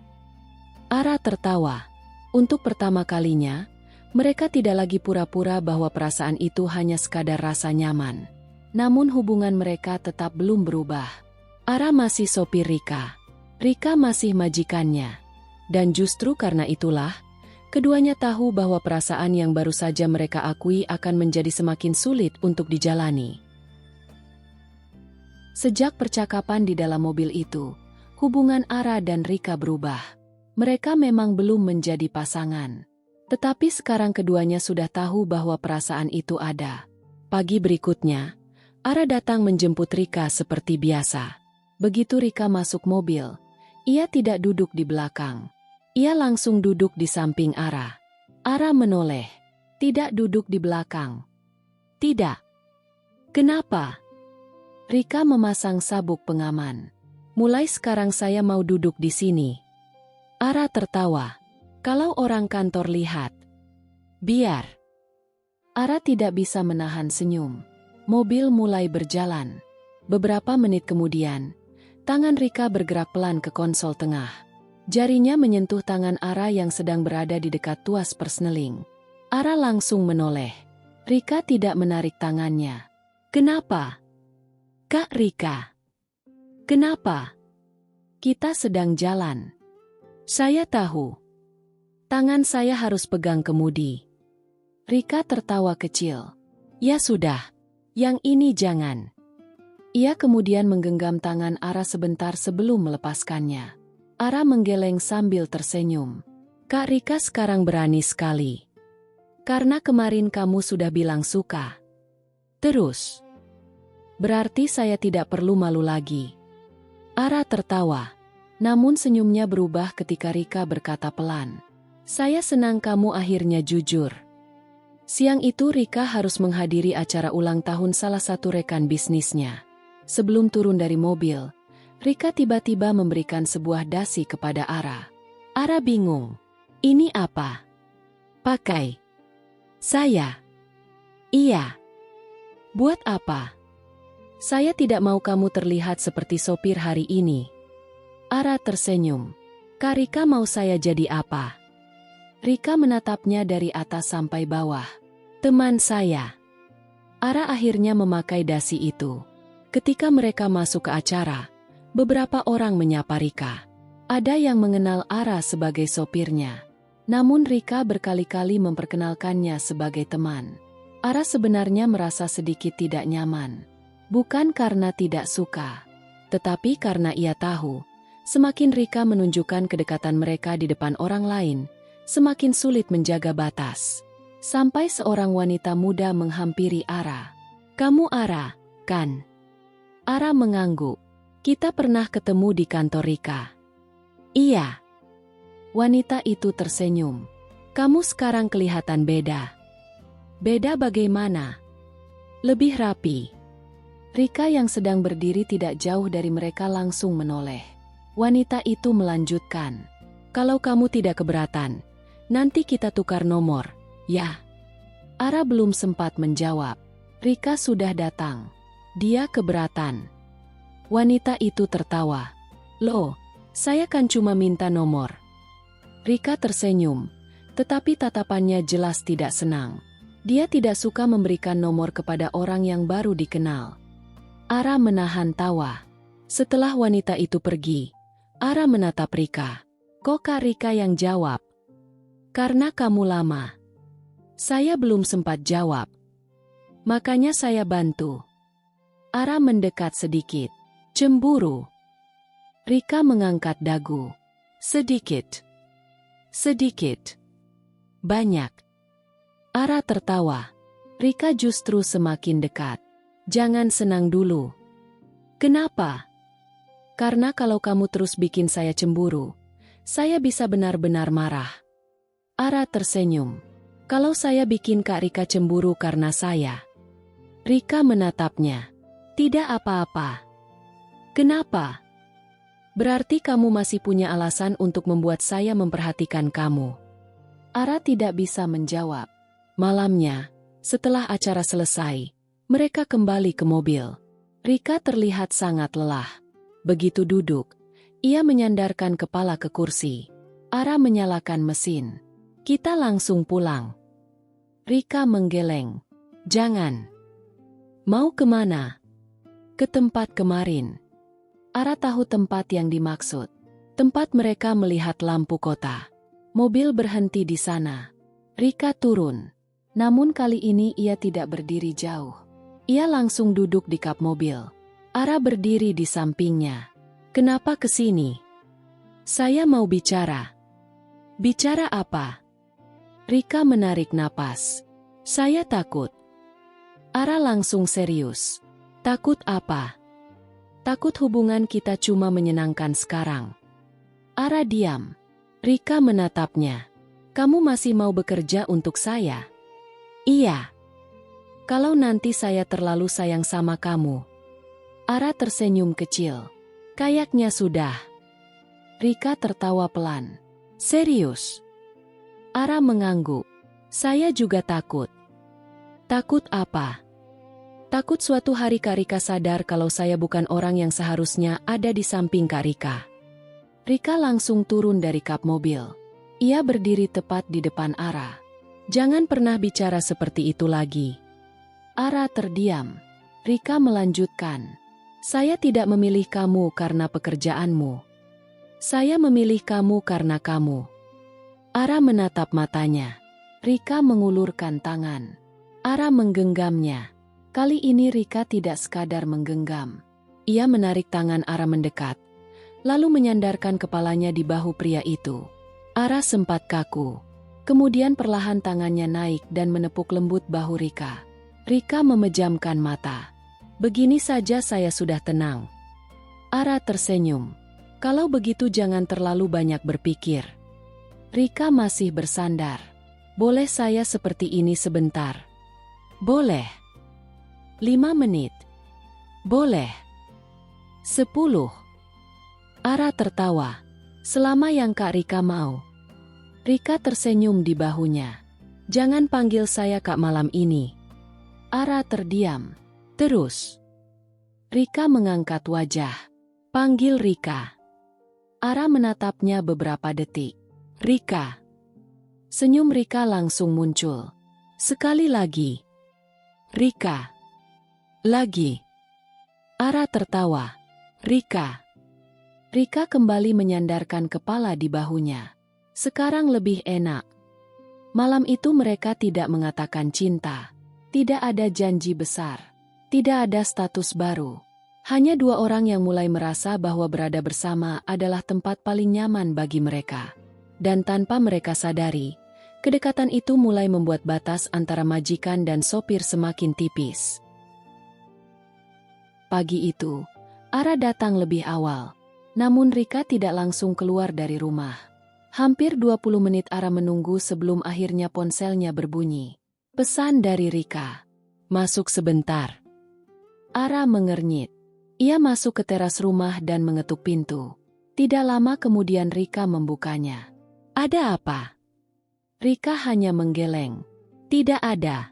Ara tertawa. Untuk pertama kalinya, mereka tidak lagi pura-pura bahwa perasaan itu hanya sekadar rasa nyaman. Namun hubungan mereka tetap belum berubah. Ara masih sopir Rika. Rika masih majikannya. Dan justru karena itulah, keduanya tahu bahwa perasaan yang baru saja mereka akui akan menjadi semakin sulit untuk dijalani. Sejak percakapan di dalam mobil itu, hubungan Ara dan Rika berubah. Mereka memang belum menjadi pasangan. Tetapi sekarang keduanya sudah tahu bahwa perasaan itu ada. Pagi berikutnya, Ara datang menjemput Rika seperti biasa. Begitu Rika masuk mobil, ia tidak duduk di belakang. Ia langsung duduk di samping Ara. Ara menoleh. "Tidak duduk di belakang." "Tidak." "Kenapa?" Rika memasang sabuk pengaman. "Mulai sekarang saya mau duduk di sini." Ara tertawa. "Kalau orang kantor lihat." "Biar." Ara tidak bisa menahan senyum. Mobil mulai berjalan. Beberapa menit kemudian, tangan Rika bergerak pelan ke konsol tengah. Jarinya menyentuh tangan Ara yang sedang berada di dekat tuas persneling. Ara langsung menoleh. Rika tidak menarik tangannya. "Kenapa?" "Kak Rika." "Kenapa?" "Kita sedang jalan." "Saya tahu." "Tangan saya harus pegang kemudi." Rika tertawa kecil. "Ya sudah, yang ini jangan." Ia kemudian menggenggam tangan Ara sebentar sebelum melepaskannya. Ara menggeleng sambil tersenyum. "Kak Rika sekarang berani sekali. Karena kemarin kamu sudah bilang suka." "Terus?" "Berarti saya tidak perlu malu lagi." Ara tertawa. Namun senyumnya berubah ketika Rika berkata pelan. "Saya senang kamu akhirnya jujur." Siang itu Rika harus menghadiri acara ulang tahun salah satu rekan bisnisnya. Sebelum turun dari mobil, Rika tiba-tiba memberikan sebuah dasi kepada Ara. Ara bingung. "Ini apa?" "Pakai." "Saya?" "Iya." "Buat apa?" "Saya tidak mau kamu terlihat seperti sopir hari ini." Ara tersenyum. "Kak Rika mau saya jadi apa?" Rika menatapnya dari atas sampai bawah. "Teman saya." Ara akhirnya memakai dasi itu. Ketika mereka masuk ke acara, beberapa orang menyapa Rika. Ada yang mengenal Ara sebagai sopirnya. Namun Rika berkali-kali memperkenalkannya sebagai teman. Ara sebenarnya merasa sedikit tidak nyaman. Bukan karena tidak suka, tetapi karena ia tahu, semakin Rika menunjukkan kedekatan mereka di depan orang lain, semakin sulit menjaga batas. Sampai seorang wanita muda menghampiri Ara. "Kamu Ara, kan?" Ara mengangguk. "Kita pernah ketemu di kantor Rika." "Iya." Wanita itu tersenyum. "Kamu sekarang kelihatan beda." "Beda bagaimana?" "Lebih rapi." Rika yang sedang berdiri tidak jauh dari mereka langsung menoleh. Wanita itu melanjutkan. "Kalau kamu tidak keberatan, nanti kita tukar nomor, ya?" Ara belum sempat menjawab. Rika sudah datang. "Dia keberatan." Wanita itu tertawa. "Loh, saya kan cuma minta nomor." Rika tersenyum, tetapi tatapannya jelas tidak senang. Dia tidak suka memberikan nomor kepada orang yang baru dikenal. Ara menahan tawa. Setelah wanita itu pergi, Ara menatap Rika. "Kok Kak Rika yang jawab?" "Karena kamu lama." "Saya belum sempat jawab. Makanya saya bantu." Ara mendekat sedikit. "Cemburu?" Rika mengangkat dagu. "Sedikit." "Sedikit." "Banyak." Ara tertawa. Rika justru semakin dekat. "Jangan senang dulu." "Kenapa?" "Karena kalau kamu terus bikin saya cemburu, saya bisa benar-benar marah." Ara tersenyum. "Kalau saya bikin Kak Rika cemburu karena saya?" Rika menatapnya. "Tidak apa-apa." "Kenapa?" "Berarti kamu masih punya alasan untuk membuat saya memperhatikan kamu." Ara tidak bisa menjawab. Malamnya, setelah acara selesai, mereka kembali ke mobil. Rika terlihat sangat lelah. Begitu duduk, ia menyandarkan kepala ke kursi. Ara menyalakan mesin. "Kita langsung pulang." Rika menggeleng. "Jangan." "Mau kemana?" "Ke tempat kemarin." Ara tahu tempat yang dimaksud. Tempat mereka melihat lampu kota. Mobil berhenti di sana. Rika turun. Namun kali ini ia tidak berdiri jauh. Ia langsung duduk di kap mobil. Ara berdiri di sampingnya. "Kenapa ke sini?" "Saya mau bicara." "Bicara apa?" Rika menarik napas. "Saya takut." Ara langsung serius. "Takut apa?" "Takut hubungan kita cuma menyenangkan sekarang." Ara diam. Rika menatapnya. "Kamu masih mau bekerja untuk saya?" "Iya." "Kalau nanti saya terlalu sayang sama kamu?" Ara tersenyum kecil. "Kayaknya sudah." Rika tertawa pelan. "Serius?" Ara mengangguk. "Saya juga takut." "Takut apa?" "Takut suatu hari Kak Rika sadar kalau saya bukan orang yang seharusnya ada di samping Kak Rika." Rika langsung turun dari kap mobil. Ia berdiri tepat di depan Ara. "Jangan pernah bicara seperti itu lagi." Ara terdiam. Rika melanjutkan. "Saya tidak memilih kamu karena pekerjaanmu. Saya memilih kamu karena kamu." Ara menatap matanya. Rika mengulurkan tangan. Ara menggenggamnya. Kali ini Rika tidak sekadar menggenggam. Ia menarik tangan Ara mendekat, lalu menyandarkan kepalanya di bahu pria itu. Ara sempat kaku. Kemudian perlahan tangannya naik dan menepuk lembut bahu Rika. Rika memejamkan mata. "Begini saja saya sudah tenang." Ara tersenyum. "Kalau begitu jangan terlalu banyak berpikir." Rika masih bersandar. "Boleh saya seperti ini sebentar?" "Boleh." 5 menit. "Boleh." 10. Ara tertawa. "Selama yang Kak Rika mau." Rika tersenyum di bahunya. "Jangan panggil saya Kak malam ini." Ara terdiam. "Terus." Rika mengangkat wajah. "Panggil Rika." Ara menatapnya beberapa detik. "Rika." Senyum Rika langsung muncul. "Sekali lagi." "Rika." "Lagi." Ara tertawa. "Rika." Rika kembali menyandarkan kepala di bahunya. Sekarang lebih enak. Malam itu mereka tidak mengatakan cinta. Tidak ada janji besar. Tidak ada status baru. Hanya dua orang yang mulai merasa bahwa berada bersama adalah tempat paling nyaman bagi mereka. Dan tanpa mereka sadari, kedekatan itu mulai membuat batas antara majikan dan sopir semakin tipis. Pagi itu, Ara datang lebih awal. Namun Rika tidak langsung keluar dari rumah. Hampir 20 menit Ara menunggu sebelum akhirnya ponselnya berbunyi. Pesan dari Rika. Masuk sebentar. Ara mengernyit. Ia masuk ke teras rumah dan mengetuk pintu. Tidak lama kemudian Rika membukanya. Ada apa? Rika hanya menggeleng. Tidak ada.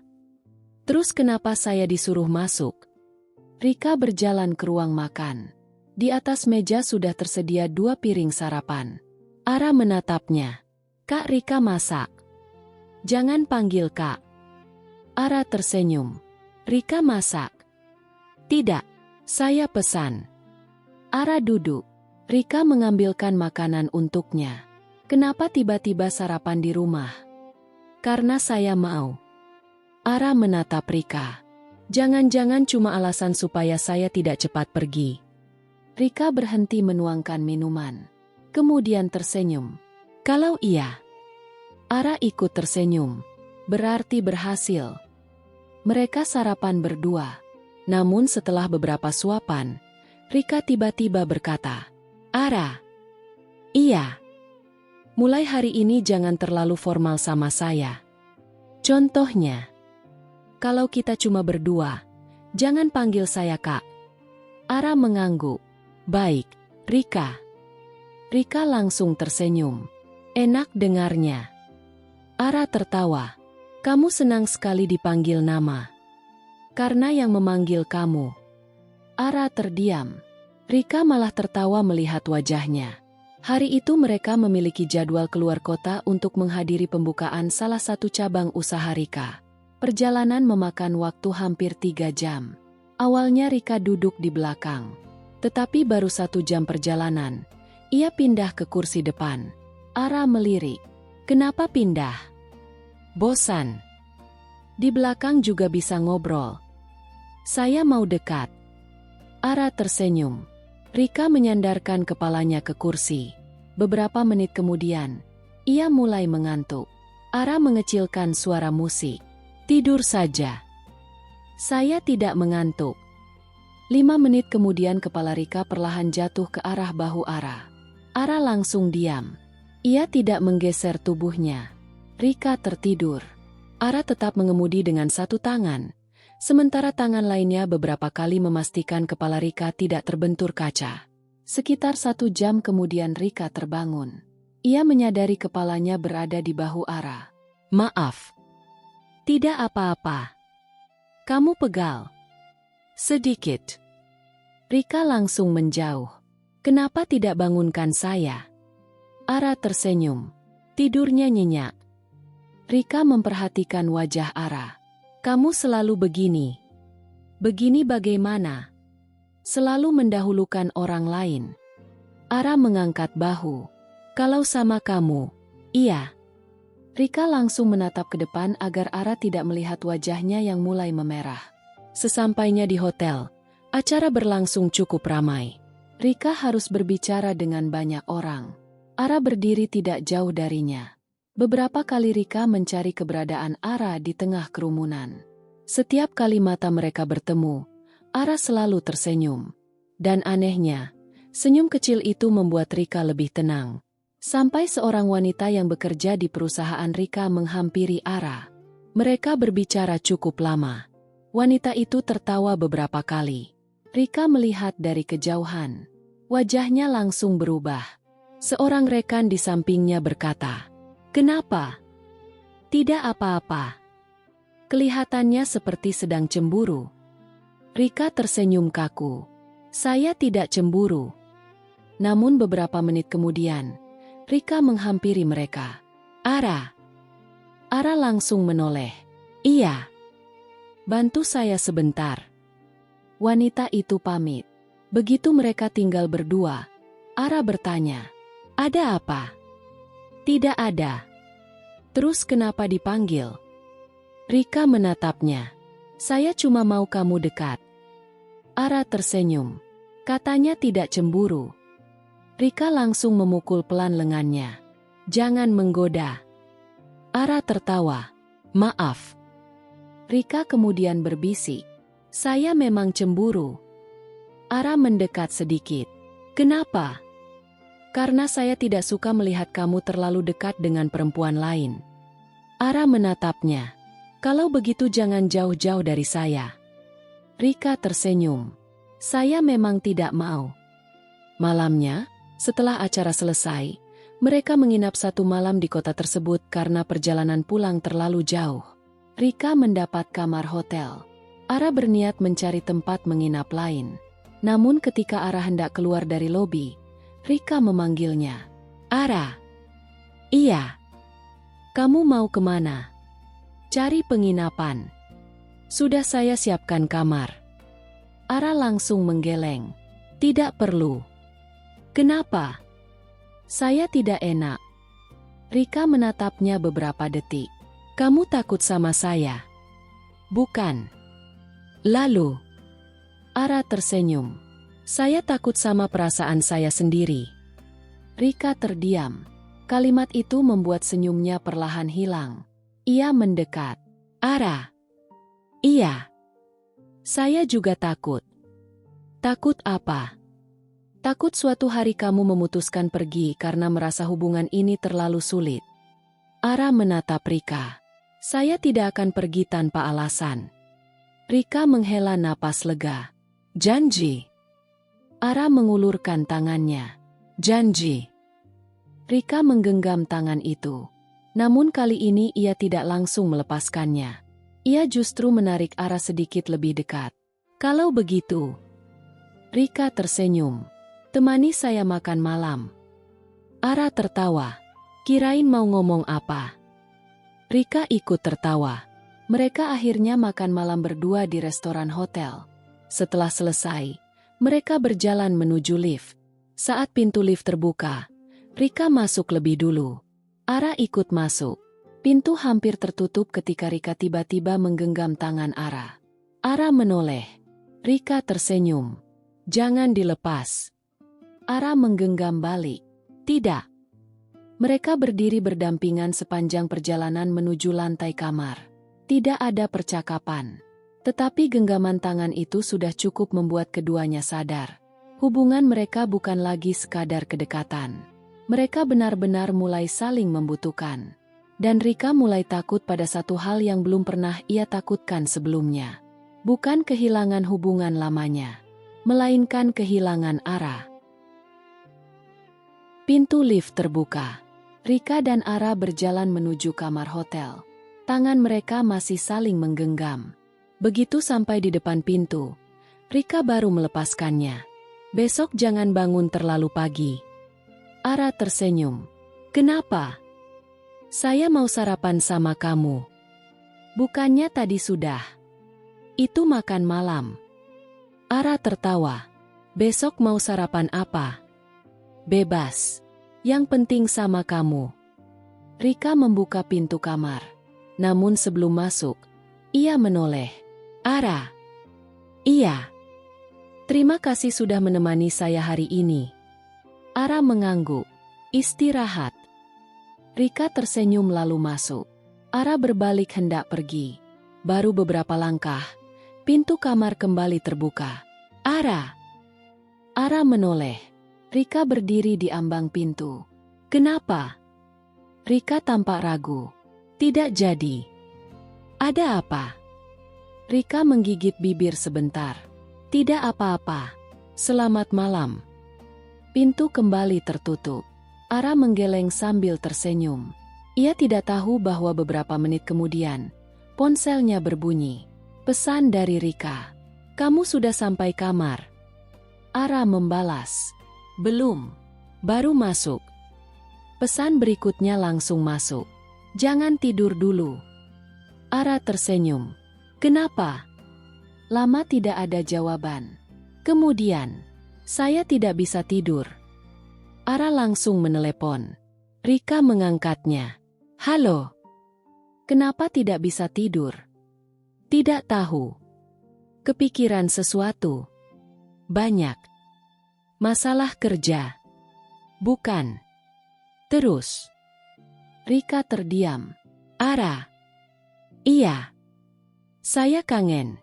Terus kenapa saya disuruh masuk? Rika berjalan ke ruang makan. Di atas meja sudah tersedia 2 piring sarapan. Ara menatapnya. Kak Rika masak. Jangan panggil Kak. Ara tersenyum. Rika masak. Tidak, saya pesan. Ara duduk. Rika mengambilkan makanan untuknya. Kenapa tiba-tiba sarapan di rumah? Karena saya mau. Ara menatap Rika. Jangan-jangan cuma alasan supaya saya tidak cepat pergi. Rika berhenti menuangkan minuman. Kemudian tersenyum. Kalau iya. Ara ikut tersenyum. Berarti berhasil. Mereka sarapan berdua. Namun setelah beberapa suapan, Rika tiba-tiba berkata, Ara. Iya. Mulai hari ini jangan terlalu formal sama saya. Contohnya, kalau kita cuma berdua, jangan panggil saya Kak. Ara mengangguk. Baik, Rika. Rika langsung tersenyum. Enak dengarnya. Ara tertawa. Kamu senang sekali dipanggil nama. Karena yang memanggil kamu. Ara terdiam. Rika malah tertawa melihat wajahnya. Hari itu mereka memiliki jadwal keluar kota untuk menghadiri pembukaan salah satu cabang usaha Rika. Perjalanan memakan waktu hampir 3 jam. Awalnya Rika duduk di belakang. Tetapi baru 1 jam perjalanan, ia pindah ke kursi depan. Ara melirik. Kenapa pindah? Bosan. Di belakang juga bisa ngobrol. Saya mau dekat. Ara tersenyum. Rika menyandarkan kepalanya ke kursi. Beberapa menit kemudian, ia mulai mengantuk. Ara mengecilkan suara musik. Tidur saja. Saya tidak mengantuk. 5 menit kemudian kepala Rika perlahan jatuh ke arah bahu Ara. Ara langsung diam. Ia tidak menggeser tubuhnya. Rika tertidur. Ara tetap mengemudi dengan 1 tangan. Sementara tangan lainnya beberapa kali memastikan kepala Rika tidak terbentur kaca. Sekitar 1 jam kemudian Rika terbangun. Ia menyadari kepalanya berada di bahu Ara. Maaf. Tidak apa-apa. Kamu pegal. Sedikit. Rika langsung menjauh. Kenapa tidak bangunkan saya? Ara tersenyum. Tidurnya nyenyak. Rika memperhatikan wajah Ara. Kamu selalu begini. Begini bagaimana? Selalu mendahulukan orang lain. Ara mengangkat bahu. Kalau sama kamu, iya. Rika langsung menatap ke depan agar Ara tidak melihat wajahnya yang mulai memerah. Sesampainya di hotel, acara berlangsung cukup ramai. Rika harus berbicara dengan banyak orang. Ara berdiri tidak jauh darinya. Beberapa kali Rika mencari keberadaan Ara di tengah kerumunan. Setiap kali mata mereka bertemu, Ara selalu tersenyum. Dan anehnya, senyum kecil itu membuat Rika lebih tenang. Sampai seorang wanita yang bekerja di perusahaan Rika menghampiri Ara. Mereka berbicara cukup lama. Wanita itu tertawa beberapa kali. Rika melihat dari kejauhan. Wajahnya langsung berubah. Seorang rekan di sampingnya berkata, "Kenapa?" "Tidak apa-apa." Kelihatannya seperti sedang cemburu. Rika tersenyum kaku. "Saya tidak cemburu." Namun beberapa menit kemudian, Rika menghampiri mereka. "Ara." Ara langsung menoleh. "Iya." "Bantu saya sebentar." Wanita itu pamit. Begitu mereka tinggal berdua, Ara bertanya, "Ada apa?" "Tidak ada." "Terus kenapa dipanggil?" Rika menatapnya. "Saya cuma mau kamu dekat." Ara tersenyum. Katanya tidak cemburu. Rika langsung memukul pelan lengannya. Jangan menggoda. Ara tertawa. Maaf. Rika kemudian berbisik. Saya memang cemburu. Ara mendekat sedikit. Kenapa? Karena saya tidak suka melihat kamu terlalu dekat dengan perempuan lain. Ara menatapnya. Kalau begitu jangan jauh-jauh dari saya. Rika tersenyum. Saya memang tidak mau. Malamnya, setelah acara selesai, mereka menginap satu malam di kota tersebut karena perjalanan pulang terlalu jauh. Rika mendapat kamar hotel. Ara berniat mencari tempat menginap lain. Namun ketika Ara hendak keluar dari lobi, Rika memanggilnya. Ara. Iya. Kamu mau kemana? Cari penginapan. Sudah saya siapkan kamar. Ara langsung menggeleng. Tidak perlu. Kenapa? Saya tidak enak. Rika menatapnya beberapa detik. Kamu takut sama saya? Bukan. Lalu? Ara tersenyum. Saya takut sama perasaan saya sendiri. Rika terdiam. Kalimat itu membuat senyumnya perlahan hilang. Ia mendekat. Ara. Iya. Saya juga takut. Takut apa? Takut suatu hari kamu memutuskan pergi karena merasa hubungan ini terlalu sulit. Ara menatap Rika. Saya tidak akan pergi tanpa alasan. Rika menghela napas lega. Janji. Ara mengulurkan tangannya. Janji. Rika menggenggam tangan itu. Namun kali ini ia tidak langsung melepaskannya. Ia justru menarik Ara sedikit lebih dekat. Kalau begitu. Rika tersenyum. Temani saya makan malam. Ara tertawa. Kirain mau ngomong apa. Rika ikut tertawa. Mereka akhirnya makan malam berdua di restoran hotel. Setelah selesai, mereka berjalan menuju lift. Saat pintu lift terbuka, Rika masuk lebih dulu. Ara ikut masuk. Pintu hampir tertutup ketika Rika tiba-tiba menggenggam tangan Ara. Ara menoleh. Rika tersenyum. Jangan dilepas. Ara menggenggam balik. Tidak. Mereka berdiri berdampingan sepanjang perjalanan menuju lantai kamar. Tidak ada percakapan. Tetapi genggaman tangan itu sudah cukup membuat keduanya sadar. Hubungan mereka bukan lagi sekadar kedekatan. Mereka benar-benar mulai saling membutuhkan. Dan Rika mulai takut pada satu hal yang belum pernah ia takutkan sebelumnya. Bukan kehilangan hubungan lamanya, melainkan kehilangan Ara. Pintu lift terbuka. Rika dan Ara berjalan menuju kamar hotel. Tangan mereka masih saling menggenggam. Begitu sampai di depan pintu, Rika baru melepaskannya. Besok jangan bangun terlalu pagi. Ara tersenyum. Kenapa? Saya mau sarapan sama kamu. Bukannya tadi sudah? Itu makan malam. Ara tertawa. Besok mau sarapan apa? Bebas. Yang penting sama kamu. Rika membuka pintu kamar. Namun sebelum masuk, ia menoleh. Ara. Iya. Terima kasih sudah menemani saya hari ini. Ara mengangguk. Istirahat. Rika tersenyum lalu masuk. Ara berbalik hendak pergi. Baru beberapa langkah, pintu kamar kembali terbuka. Ara. Ara menoleh. Rika berdiri di ambang pintu. Kenapa? Rika tampak ragu. Tidak jadi. Ada apa? Rika menggigit bibir sebentar. Tidak apa-apa. Selamat malam. Pintu kembali tertutup. Ara menggeleng sambil tersenyum. Ia tidak tahu bahwa beberapa menit kemudian, ponselnya berbunyi. Pesan dari Rika. Kamu sudah sampai kamar? Ara membalas. Belum. Baru masuk. Pesan berikutnya langsung masuk. Jangan tidur dulu. Ara tersenyum. Kenapa? Lama tidak ada jawaban. Kemudian, saya tidak bisa tidur. Ara langsung menelepon. Rika mengangkatnya. Halo. Kenapa tidak bisa tidur? Tidak tahu. Kepikiran sesuatu. Banyak. Masalah kerja. Bukan. Terus. Rika terdiam. Ara. Iya. Saya kangen.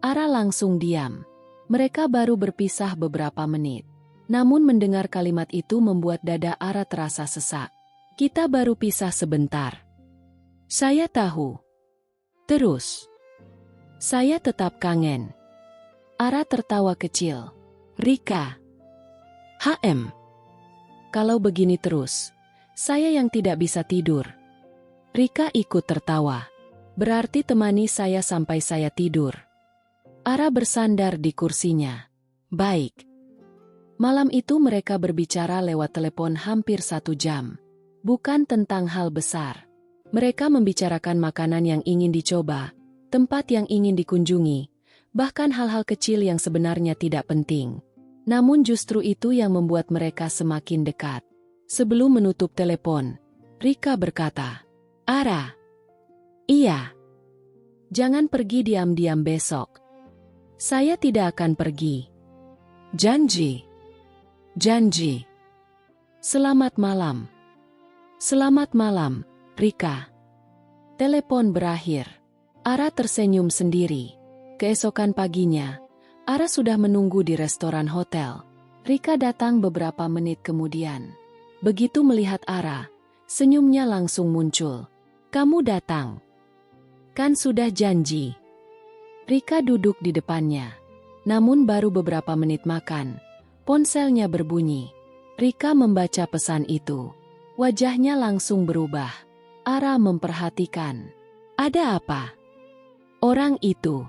Ara langsung diam. Mereka baru berpisah beberapa menit. Namun mendengar kalimat itu membuat dada Ara terasa sesak. Kita baru pisah sebentar. Saya tahu. Terus. Saya tetap kangen. Ara tertawa kecil. Rika. Kalau begini terus, saya yang tidak bisa tidur. Rika ikut tertawa. Berarti temani saya sampai saya tidur. Ara bersandar di kursinya. Baik. Malam itu mereka berbicara lewat telepon hampir 1 jam. Bukan tentang hal besar. Mereka membicarakan makanan yang ingin dicoba, tempat yang ingin dikunjungi, bahkan hal-hal kecil yang sebenarnya tidak penting. Namun justru itu yang membuat mereka semakin dekat. Sebelum menutup telepon, Rika berkata, Ara. Iya. Jangan pergi diam-diam besok. Saya tidak akan pergi. Janji. Janji. Selamat malam. Selamat malam, Rika. Telepon berakhir. Ara tersenyum sendiri. Keesokan paginya, Ara sudah menunggu di restoran hotel. Rika datang beberapa menit kemudian. Begitu melihat Ara, senyumnya langsung muncul. Kamu datang. Kan sudah janji. Rika duduk di depannya. Namun baru beberapa menit makan, ponselnya berbunyi. Rika membaca pesan itu. Wajahnya langsung berubah. Ara memperhatikan. Ada apa? Orang itu.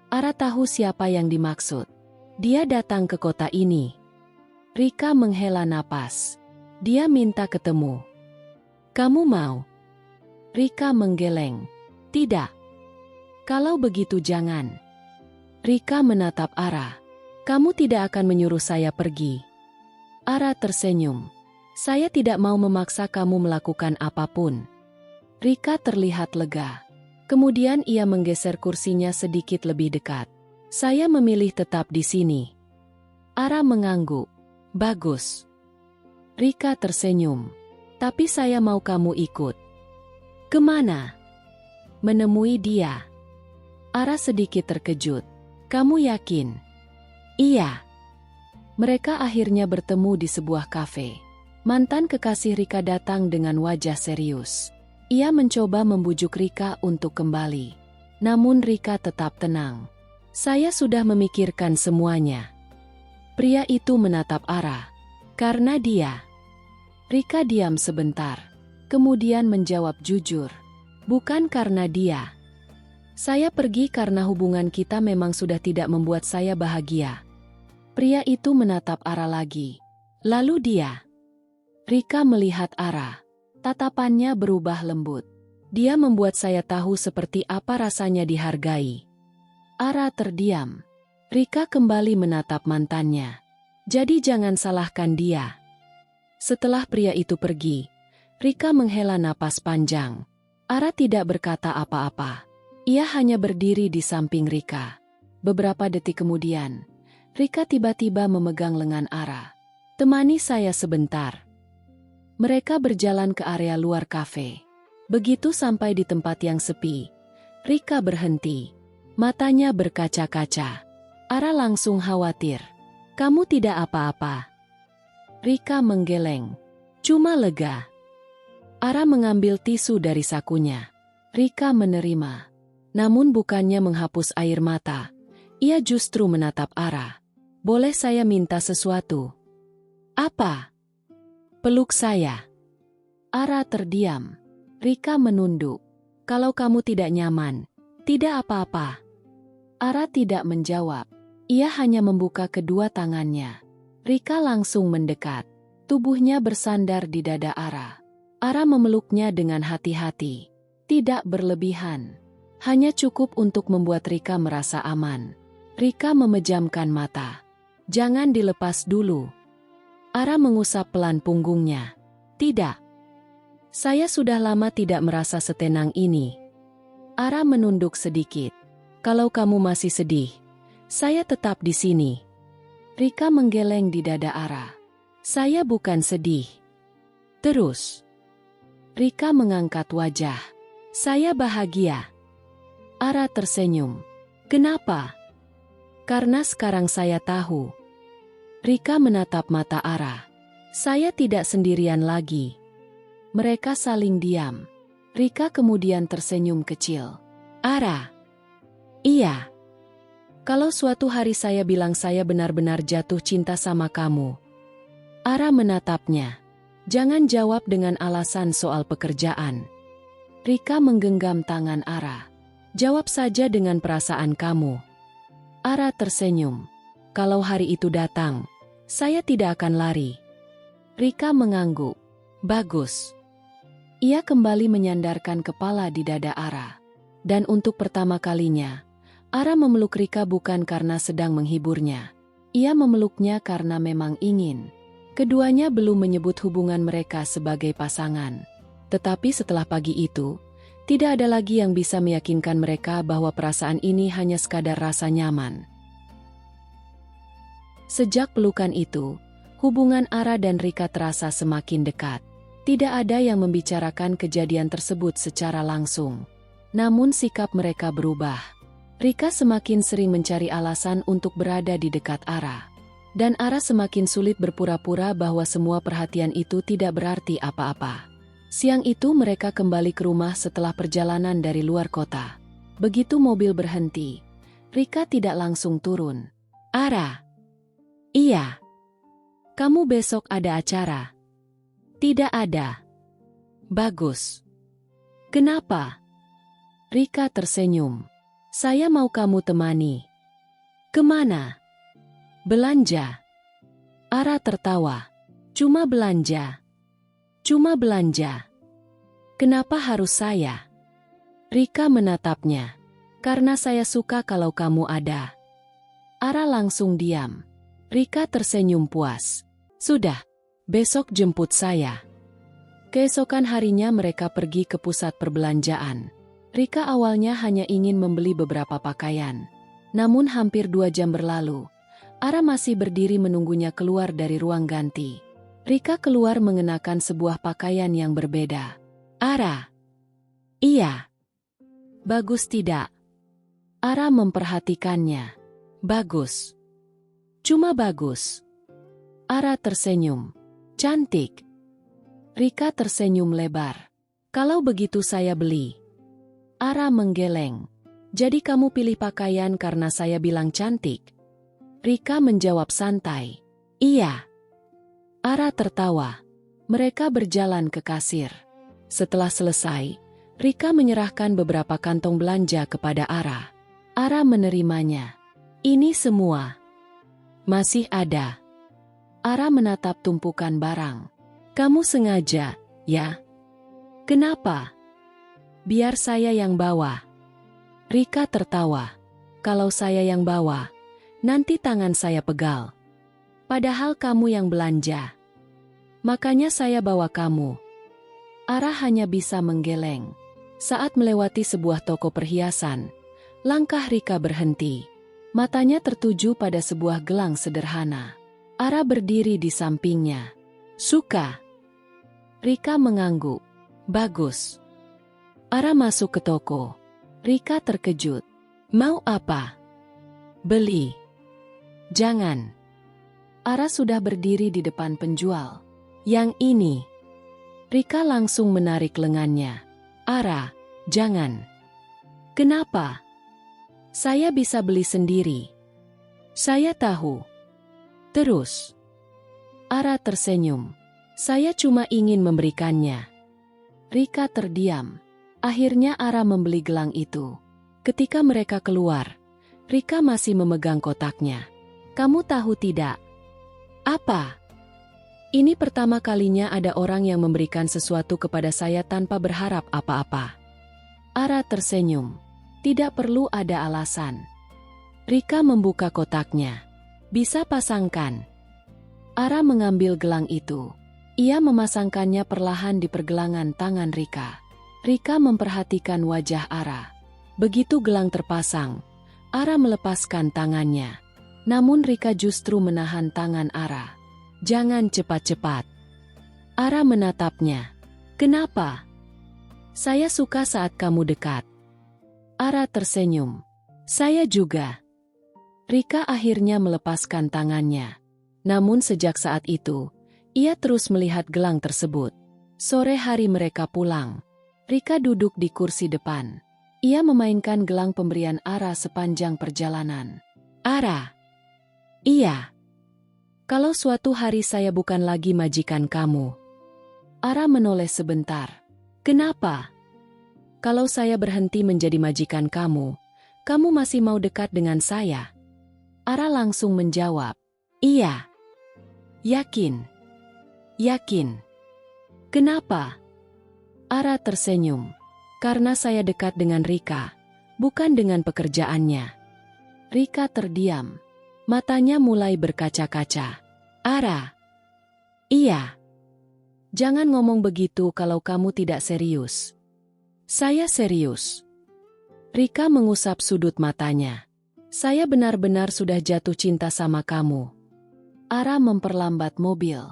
Ara tahu siapa yang dimaksud. Dia datang ke kota ini. Rika menghela napas. Dia minta ketemu. Kamu mau? Rika menggeleng. Tidak. Kalau begitu jangan. Rika menatap Ara. Kamu tidak akan menyuruh saya pergi. Ara tersenyum. Saya tidak mau memaksa kamu melakukan apapun. Rika terlihat lega. Kemudian ia menggeser kursinya sedikit lebih dekat. Saya memilih tetap di sini. Ara mengangguk. Bagus. Rika tersenyum. Tapi saya mau kamu ikut. Kemana? Menemui dia. Ara sedikit terkejut. Kamu yakin? Iya. Mereka akhirnya bertemu di sebuah kafe. Mantan kekasih Rika datang dengan wajah serius. Ia mencoba membujuk Rika untuk kembali. Namun Rika tetap tenang. Saya sudah memikirkan semuanya. Pria itu menatap Ara. Karena dia. Rika diam sebentar. Kemudian menjawab jujur. Bukan karena dia. Saya pergi karena hubungan kita memang sudah tidak membuat saya bahagia. Pria itu menatap Ara lagi. Lalu dia. Rika melihat Ara. Tatapannya berubah lembut. Dia membuat saya tahu seperti apa rasanya dihargai. Ara terdiam. Rika kembali menatap mantannya. Jadi jangan salahkan dia. Setelah pria itu pergi, Rika menghela napas panjang. Ara tidak berkata apa-apa. Ia hanya berdiri di samping Rika. Beberapa detik kemudian, Rika tiba-tiba memegang lengan Ara. Temani saya sebentar. Mereka berjalan ke area luar kafe. Begitu sampai di tempat yang sepi, Rika berhenti. Matanya berkaca-kaca. Ara langsung khawatir. Kamu tidak apa-apa? Rika menggeleng. Cuma lega. Ara mengambil tisu dari sakunya. Rika menerima. Namun bukannya menghapus air mata. Ia justru menatap Ara. Boleh saya minta sesuatu? Apa? Peluk saya. Ara terdiam. Rika menunduk. Kalau kamu tidak nyaman, tidak apa-apa. Ara tidak menjawab. Ia hanya membuka kedua tangannya. Rika langsung mendekat. Tubuhnya bersandar di dada Ara. Ara memeluknya dengan hati-hati. Tidak berlebihan. Hanya cukup untuk membuat Rika merasa aman. Rika memejamkan mata. Jangan dilepas dulu. Ara mengusap pelan punggungnya. Tidak. Saya sudah lama tidak merasa setenang ini. Ara menunduk sedikit. Kalau kamu masih sedih, saya tetap di sini. Rika menggeleng di dada Ara. Saya bukan sedih. Terus. Rika mengangkat wajah. Saya bahagia. Ara tersenyum. Kenapa? Karena sekarang saya tahu. Rika menatap mata Ara. Saya tidak sendirian lagi. Mereka saling diam. Rika kemudian tersenyum kecil. Ara. Iya. Kalau suatu hari saya bilang saya benar-benar jatuh cinta sama kamu. Ara menatapnya. Jangan jawab dengan alasan soal pekerjaan. Rika menggenggam tangan Ara. Jawab saja dengan perasaan kamu. Ara tersenyum. Kalau hari itu datang, saya tidak akan lari. Rika mengangguk. Bagus. Ia kembali menyandarkan kepala di dada Ara. Dan untuk pertama kalinya, Ara memeluk Rika bukan karena sedang menghiburnya. Ia memeluknya karena memang ingin. Keduanya belum menyebut hubungan mereka sebagai pasangan. Tetapi setelah pagi itu, tidak ada lagi yang bisa meyakinkan mereka bahwa perasaan ini hanya sekadar rasa nyaman. Sejak pelukan itu, hubungan Ara dan Rika terasa semakin dekat. Tidak ada yang membicarakan kejadian tersebut secara langsung. Namun sikap mereka berubah. Rika semakin sering mencari alasan untuk berada di dekat Ara. Dan Ara semakin sulit berpura-pura bahwa semua perhatian itu tidak berarti apa-apa. Siang itu mereka kembali ke rumah setelah perjalanan dari luar kota. Begitu mobil berhenti, Rika tidak langsung turun. Ara. Iya. Kamu besok ada acara? Tidak ada. Bagus. Kenapa? Rika tersenyum. Saya mau kamu temani. Kemana? Belanja. Ara tertawa. Cuma belanja. Cuma belanja. Kenapa harus saya? Rika menatapnya. Karena saya suka kalau kamu ada. Ara langsung diam. Rika tersenyum puas. Sudah, besok jemput saya. Keesokan harinya mereka pergi ke pusat perbelanjaan. Rika awalnya hanya ingin membeli beberapa pakaian. Namun hampir 2 jam berlalu. Ara masih berdiri menunggunya keluar dari ruang ganti. Rika keluar mengenakan sebuah pakaian yang berbeda. Ara. Iya. Bagus tidak? Ara memperhatikannya. Bagus. Cuma bagus. Ara tersenyum. Cantik. Rika tersenyum lebar. Kalau begitu saya beli. Ara menggeleng. Jadi kamu pilih pakaian karena saya bilang cantik? Rika menjawab santai. Iya. Ara tertawa. Mereka berjalan ke kasir. Setelah selesai, Rika menyerahkan beberapa kantong belanja kepada Ara. Ara menerimanya. Ini semua. Masih ada. Ara menatap tumpukan barang. Kamu sengaja, ya? Kenapa? Biar saya yang bawa. Rika tertawa. Kalau saya yang bawa, nanti tangan saya pegal. Padahal kamu yang belanja. Makanya saya bawa kamu. Ara hanya bisa menggeleng. Saat melewati sebuah toko perhiasan, langkah Rika berhenti. Matanya tertuju pada sebuah gelang sederhana. Ara berdiri di sampingnya. Suka? Rika mengangguk. Bagus. Ara masuk ke toko. Rika terkejut. Mau apa? Beli. Jangan. Ara sudah berdiri di depan penjual. Yang ini. Rika langsung menarik lengannya. Ara, jangan. Kenapa? Saya bisa beli sendiri. Saya tahu. Terus. Ara tersenyum. Saya cuma ingin memberikannya. Rika terdiam. Akhirnya Ara membeli gelang itu. Ketika mereka keluar, Rika masih memegang kotaknya. Kamu tahu tidak? Apa? Ini pertama kalinya ada orang yang memberikan sesuatu kepada saya tanpa berharap apa-apa. Ara tersenyum. Tidak perlu ada alasan. Rika membuka kotaknya. Bisa pasangkan. Ara mengambil gelang itu. Ia memasangkannya perlahan di pergelangan tangan Rika. Rika memperhatikan wajah Ara. Begitu gelang terpasang, Ara melepaskan tangannya. Namun Rika justru menahan tangan Ara. Jangan cepat-cepat. Ara menatapnya. Kenapa? Saya suka saat kamu dekat. Ara tersenyum. Saya juga. Rika akhirnya melepaskan tangannya. Namun sejak saat itu, ia terus melihat gelang tersebut. Sore hari mereka pulang. Rika duduk di kursi depan. Ia memainkan gelang pemberian Ara sepanjang perjalanan. Ara. Iya. Kalau suatu hari saya bukan lagi majikan kamu. Ara menoleh sebentar. Kenapa? Kalau saya berhenti menjadi majikan kamu, kamu masih mau dekat dengan saya? Ara langsung menjawab. Iya. Yakin. Yakin. Kenapa? Ara tersenyum. Karena saya dekat dengan Rika, bukan dengan pekerjaannya. Rika terdiam. Matanya mulai berkaca-kaca. Ara. Iya. Jangan ngomong begitu kalau kamu tidak serius. Saya serius. Rika mengusap sudut matanya. Saya benar-benar sudah jatuh cinta sama kamu. Ara memperlambat mobil.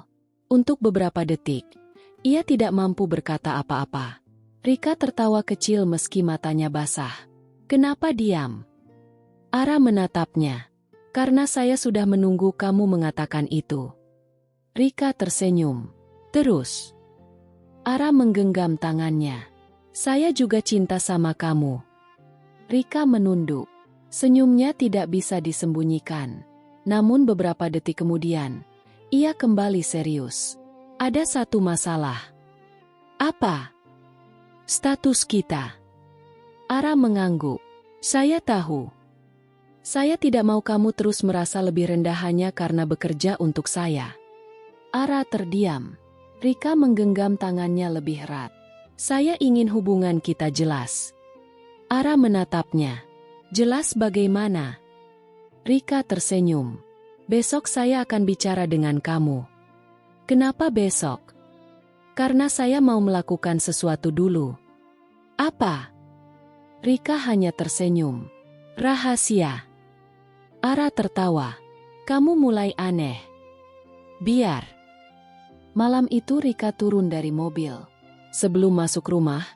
Untuk beberapa detik, ia tidak mampu berkata apa-apa. Rika tertawa kecil meski matanya basah. Kenapa diam? Ara menatapnya. Karena saya sudah menunggu kamu mengatakan itu. Rika tersenyum. Terus. Ara menggenggam tangannya. Saya juga cinta sama kamu. Rika menunduk. Senyumnya tidak bisa disembunyikan. Namun beberapa detik kemudian, ia kembali serius. Ada satu masalah. Apa? Status kita. Ara mengangguk. Saya tahu. Saya tidak mau kamu terus merasa lebih rendah hanya karena bekerja untuk saya. Ara terdiam. Rika menggenggam tangannya lebih erat. Saya ingin hubungan kita jelas. Ara menatapnya. Jelas bagaimana? Rika tersenyum. Besok saya akan bicara dengan kamu. Kenapa besok? Karena saya mau melakukan sesuatu dulu. Apa? Rika hanya tersenyum. Rahasia. Ara tertawa. Kamu mulai aneh. Biar. Malam itu Rika turun dari mobil. Sebelum masuk rumah,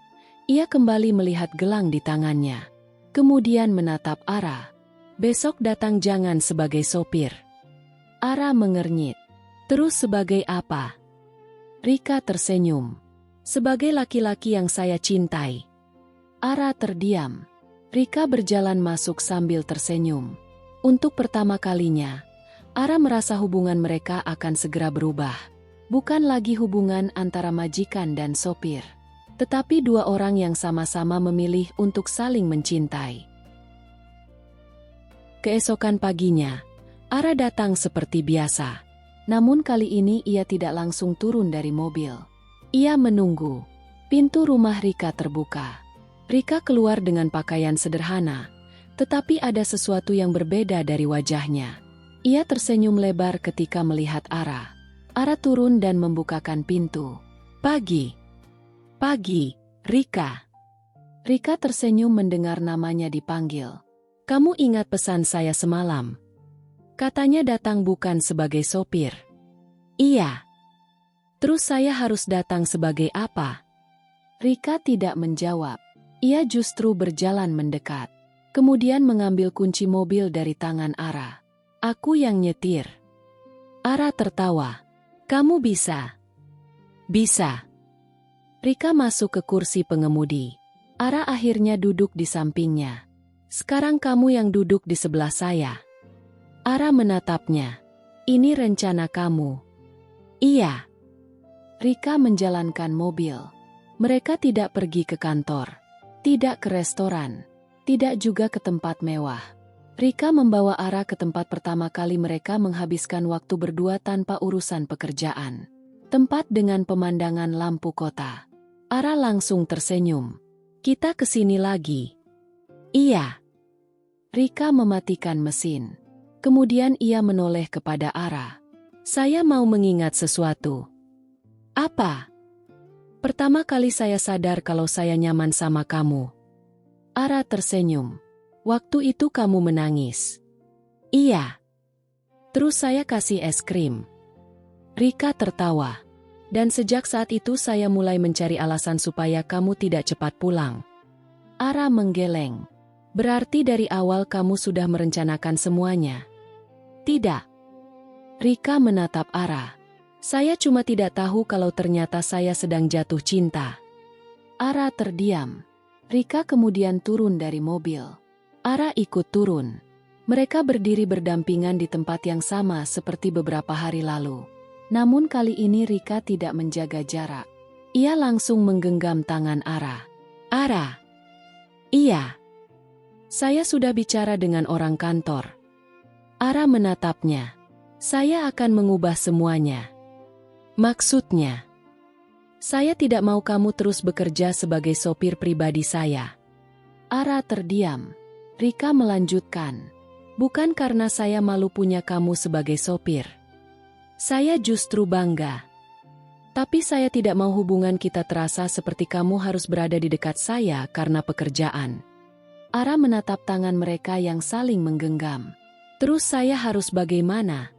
ia kembali melihat gelang di tangannya. Kemudian menatap Ara. Besok datang jangan sebagai sopir. Ara mengernyit. Terus sebagai apa? Rika tersenyum. Sebagai laki-laki yang saya cintai. Ara terdiam. Rika berjalan masuk sambil tersenyum. Untuk pertama kalinya, Ara merasa hubungan mereka akan segera berubah. Bukan lagi hubungan antara majikan dan sopir, tetapi dua orang yang sama-sama memilih untuk saling mencintai. Keesokan paginya, Ara datang seperti biasa. Namun kali ini ia tidak langsung turun dari mobil. Ia menunggu. Pintu rumah Rika terbuka. Rika keluar dengan pakaian sederhana, tetapi ada sesuatu yang berbeda dari wajahnya. Ia tersenyum lebar ketika melihat Ara. Ara turun dan membukakan pintu. Pagi. Pagi, Rika. Rika tersenyum mendengar namanya dipanggil. Kamu ingat pesan saya semalam? Katanya datang bukan sebagai sopir. Iya. Terus saya harus datang sebagai apa? Rika tidak menjawab. Ia justru berjalan mendekat. Kemudian mengambil kunci mobil dari tangan Ara. Aku yang nyetir. Ara tertawa. Kamu bisa. Bisa. Rika masuk ke kursi pengemudi. Ara akhirnya duduk di sampingnya. Sekarang kamu yang duduk di sebelah saya. Ara menatapnya. Ini rencana kamu. Iya. Rika menjalankan mobil. Mereka tidak pergi ke kantor. Tidak ke restoran. Tidak juga ke tempat mewah. Rika membawa Ara ke tempat pertama kali mereka menghabiskan waktu berdua tanpa urusan pekerjaan. Tempat dengan pemandangan lampu kota. Ara langsung tersenyum. Kita kesini lagi. Iya. Rika mematikan mesin. Kemudian ia menoleh kepada Ara. Saya mau mengingat sesuatu. Apa? Pertama kali saya sadar kalau saya nyaman sama kamu. Ara tersenyum. Waktu itu kamu menangis. Iya. Terus saya kasih es krim. Rika tertawa. Dan sejak saat itu saya mulai mencari alasan supaya kamu tidak cepat pulang. Ara menggeleng. Berarti dari awal kamu sudah merencanakan semuanya? Tidak. Rika menatap Ara. Saya cuma tidak tahu kalau ternyata saya sedang jatuh cinta. Ara terdiam. Rika kemudian turun dari mobil. Ara ikut turun. Mereka berdiri berdampingan di tempat yang sama seperti beberapa hari lalu. Namun kali ini Rika tidak menjaga jarak. Ia langsung menggenggam tangan Ara. Ara. Iya. Saya sudah bicara dengan orang kantor. Ara menatapnya. Saya akan mengubah semuanya. Maksudnya? Saya tidak mau kamu terus bekerja sebagai sopir pribadi saya. Ara terdiam. Rika melanjutkan. Bukan karena saya malu punya kamu sebagai sopir. Saya justru bangga. Tapi saya tidak mau hubungan kita terasa seperti kamu harus berada di dekat saya karena pekerjaan. Ara menatap tangan mereka yang saling menggenggam. Terus saya harus bagaimana?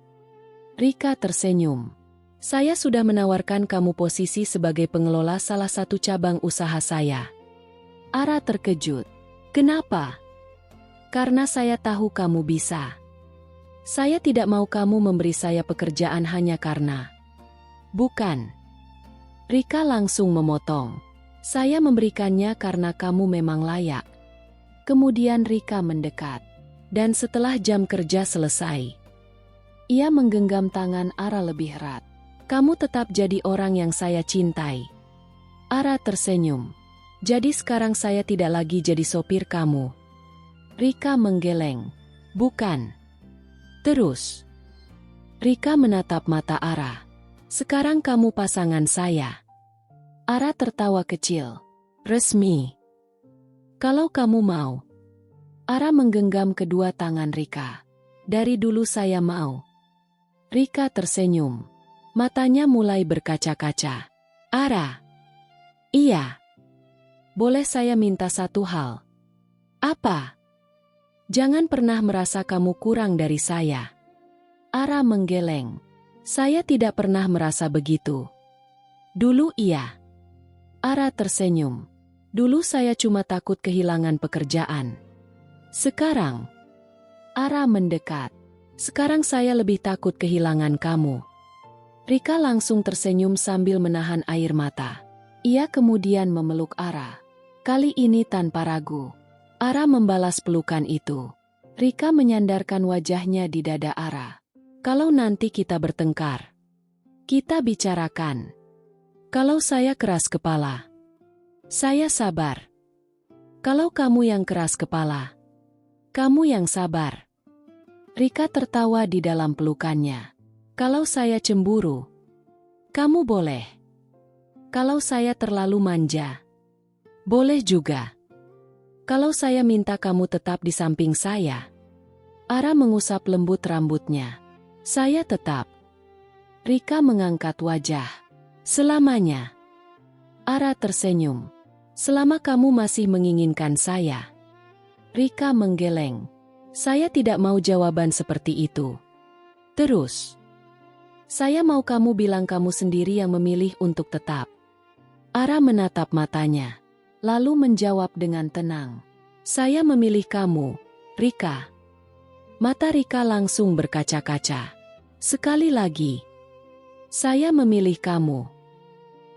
Rika tersenyum. Saya sudah menawarkan kamu posisi sebagai pengelola salah satu cabang usaha saya. Ara terkejut. Kenapa? Karena saya tahu kamu bisa. Saya tidak mau kamu memberi saya pekerjaan hanya karena. Bukan. Rika langsung memotong. Saya memberikannya karena kamu memang layak. Kemudian Rika mendekat. Dan setelah jam kerja selesai, ia menggenggam tangan Ara lebih erat. Kamu tetap jadi orang yang saya cintai. Ara tersenyum. Jadi sekarang saya tidak lagi jadi sopir kamu. Rika menggeleng. Bukan. Terus. Rika menatap mata Ara. Sekarang kamu pasangan saya. Ara tertawa kecil. Resmi. Kalau kamu mau. Ara menggenggam kedua tangan Rika. Dari dulu saya mau. Rika tersenyum. Matanya mulai berkaca-kaca. Ara. Iya. Boleh saya minta satu hal? Apa? Jangan pernah merasa kamu kurang dari saya. Ara menggeleng. Saya tidak pernah merasa begitu. Dulu iya. Ara tersenyum. Dulu saya cuma takut kehilangan pekerjaan. Sekarang. Ara mendekat. Sekarang saya lebih takut kehilangan kamu. Rika langsung tersenyum sambil menahan air mata. Ia kemudian memeluk Ara. Kali ini tanpa ragu. Ara membalas pelukan itu. Rika menyandarkan wajahnya di dada Ara. Kalau nanti kita bertengkar, kita bicarakan. Kalau saya keras kepala, saya sabar. Kalau kamu yang keras kepala, kamu yang sabar. Rika tertawa di dalam pelukannya. Kalau saya cemburu, kamu boleh. Kalau saya terlalu manja, boleh juga. Kalau saya minta kamu tetap di samping saya. Ara mengusap lembut rambutnya. Saya tetap. Rika mengangkat wajah. Selamanya. Ara tersenyum. Selama kamu masih menginginkan saya. Rika menggeleng. Saya tidak mau jawaban seperti itu. Terus. Saya mau kamu bilang kamu sendiri yang memilih untuk tetap. Ara menatap matanya. Lalu menjawab dengan tenang. Saya memilih kamu, Rika. Mata Rika langsung berkaca-kaca. Sekali lagi. Saya memilih kamu.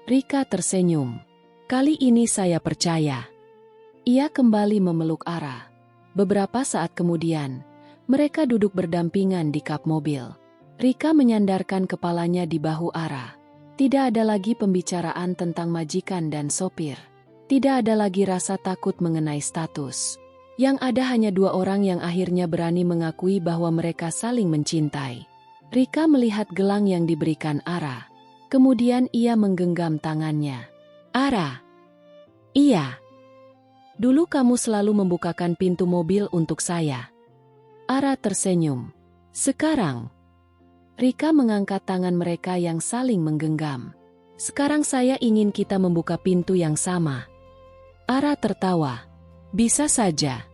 Rika tersenyum. Kali ini saya percaya. Ia kembali memeluk Ara. Beberapa saat kemudian, mereka duduk berdampingan di kap mobil. Rika menyandarkan kepalanya di bahu Ara. Tidak ada lagi pembicaraan tentang majikan dan sopir. Tidak ada lagi rasa takut mengenai status. Yang ada hanya dua orang yang akhirnya berani mengakui bahwa mereka saling mencintai. Rika melihat gelang yang diberikan Ara. Kemudian ia menggenggam tangannya. Ara. Iya. Dulu kamu selalu membukakan pintu mobil untuk saya. Ara tersenyum. Sekarang. Rika mengangkat tangan mereka yang saling menggenggam. Sekarang saya ingin kita membuka pintu yang sama. Ara tertawa. Bisa saja.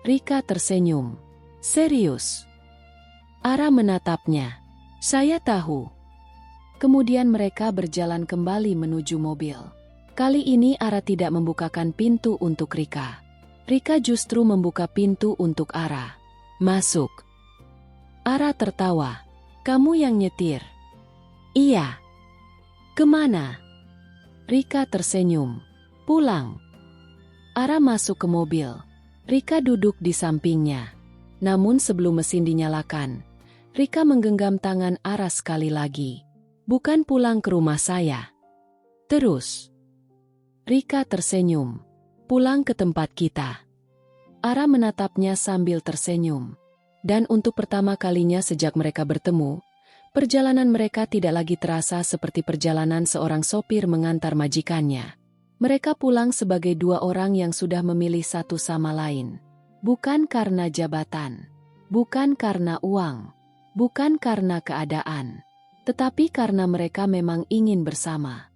Rika tersenyum. Serius. Ara menatapnya. Saya tahu. Kemudian mereka berjalan kembali menuju mobil. Kali ini Ara tidak membukakan pintu untuk Rika. Rika justru membuka pintu untuk Ara. "Masuk." Ara tertawa. "Kamu yang nyetir?" "Iya." "Kemana?" Rika tersenyum. "Pulang." Ara masuk ke mobil. Rika duduk di sampingnya. Namun sebelum mesin dinyalakan, Rika menggenggam tangan Ara sekali lagi. "Bukan pulang ke rumah saya." "Terus?" Rika tersenyum. "Pulang ke tempat kita." Ara menatapnya sambil tersenyum. Dan untuk pertama kalinya sejak mereka bertemu, perjalanan mereka tidak lagi terasa seperti perjalanan seorang sopir mengantar majikannya. Mereka pulang sebagai dua orang yang sudah memilih satu sama lain. Bukan karena jabatan, bukan karena uang, bukan karena keadaan, tetapi karena mereka memang ingin bersama.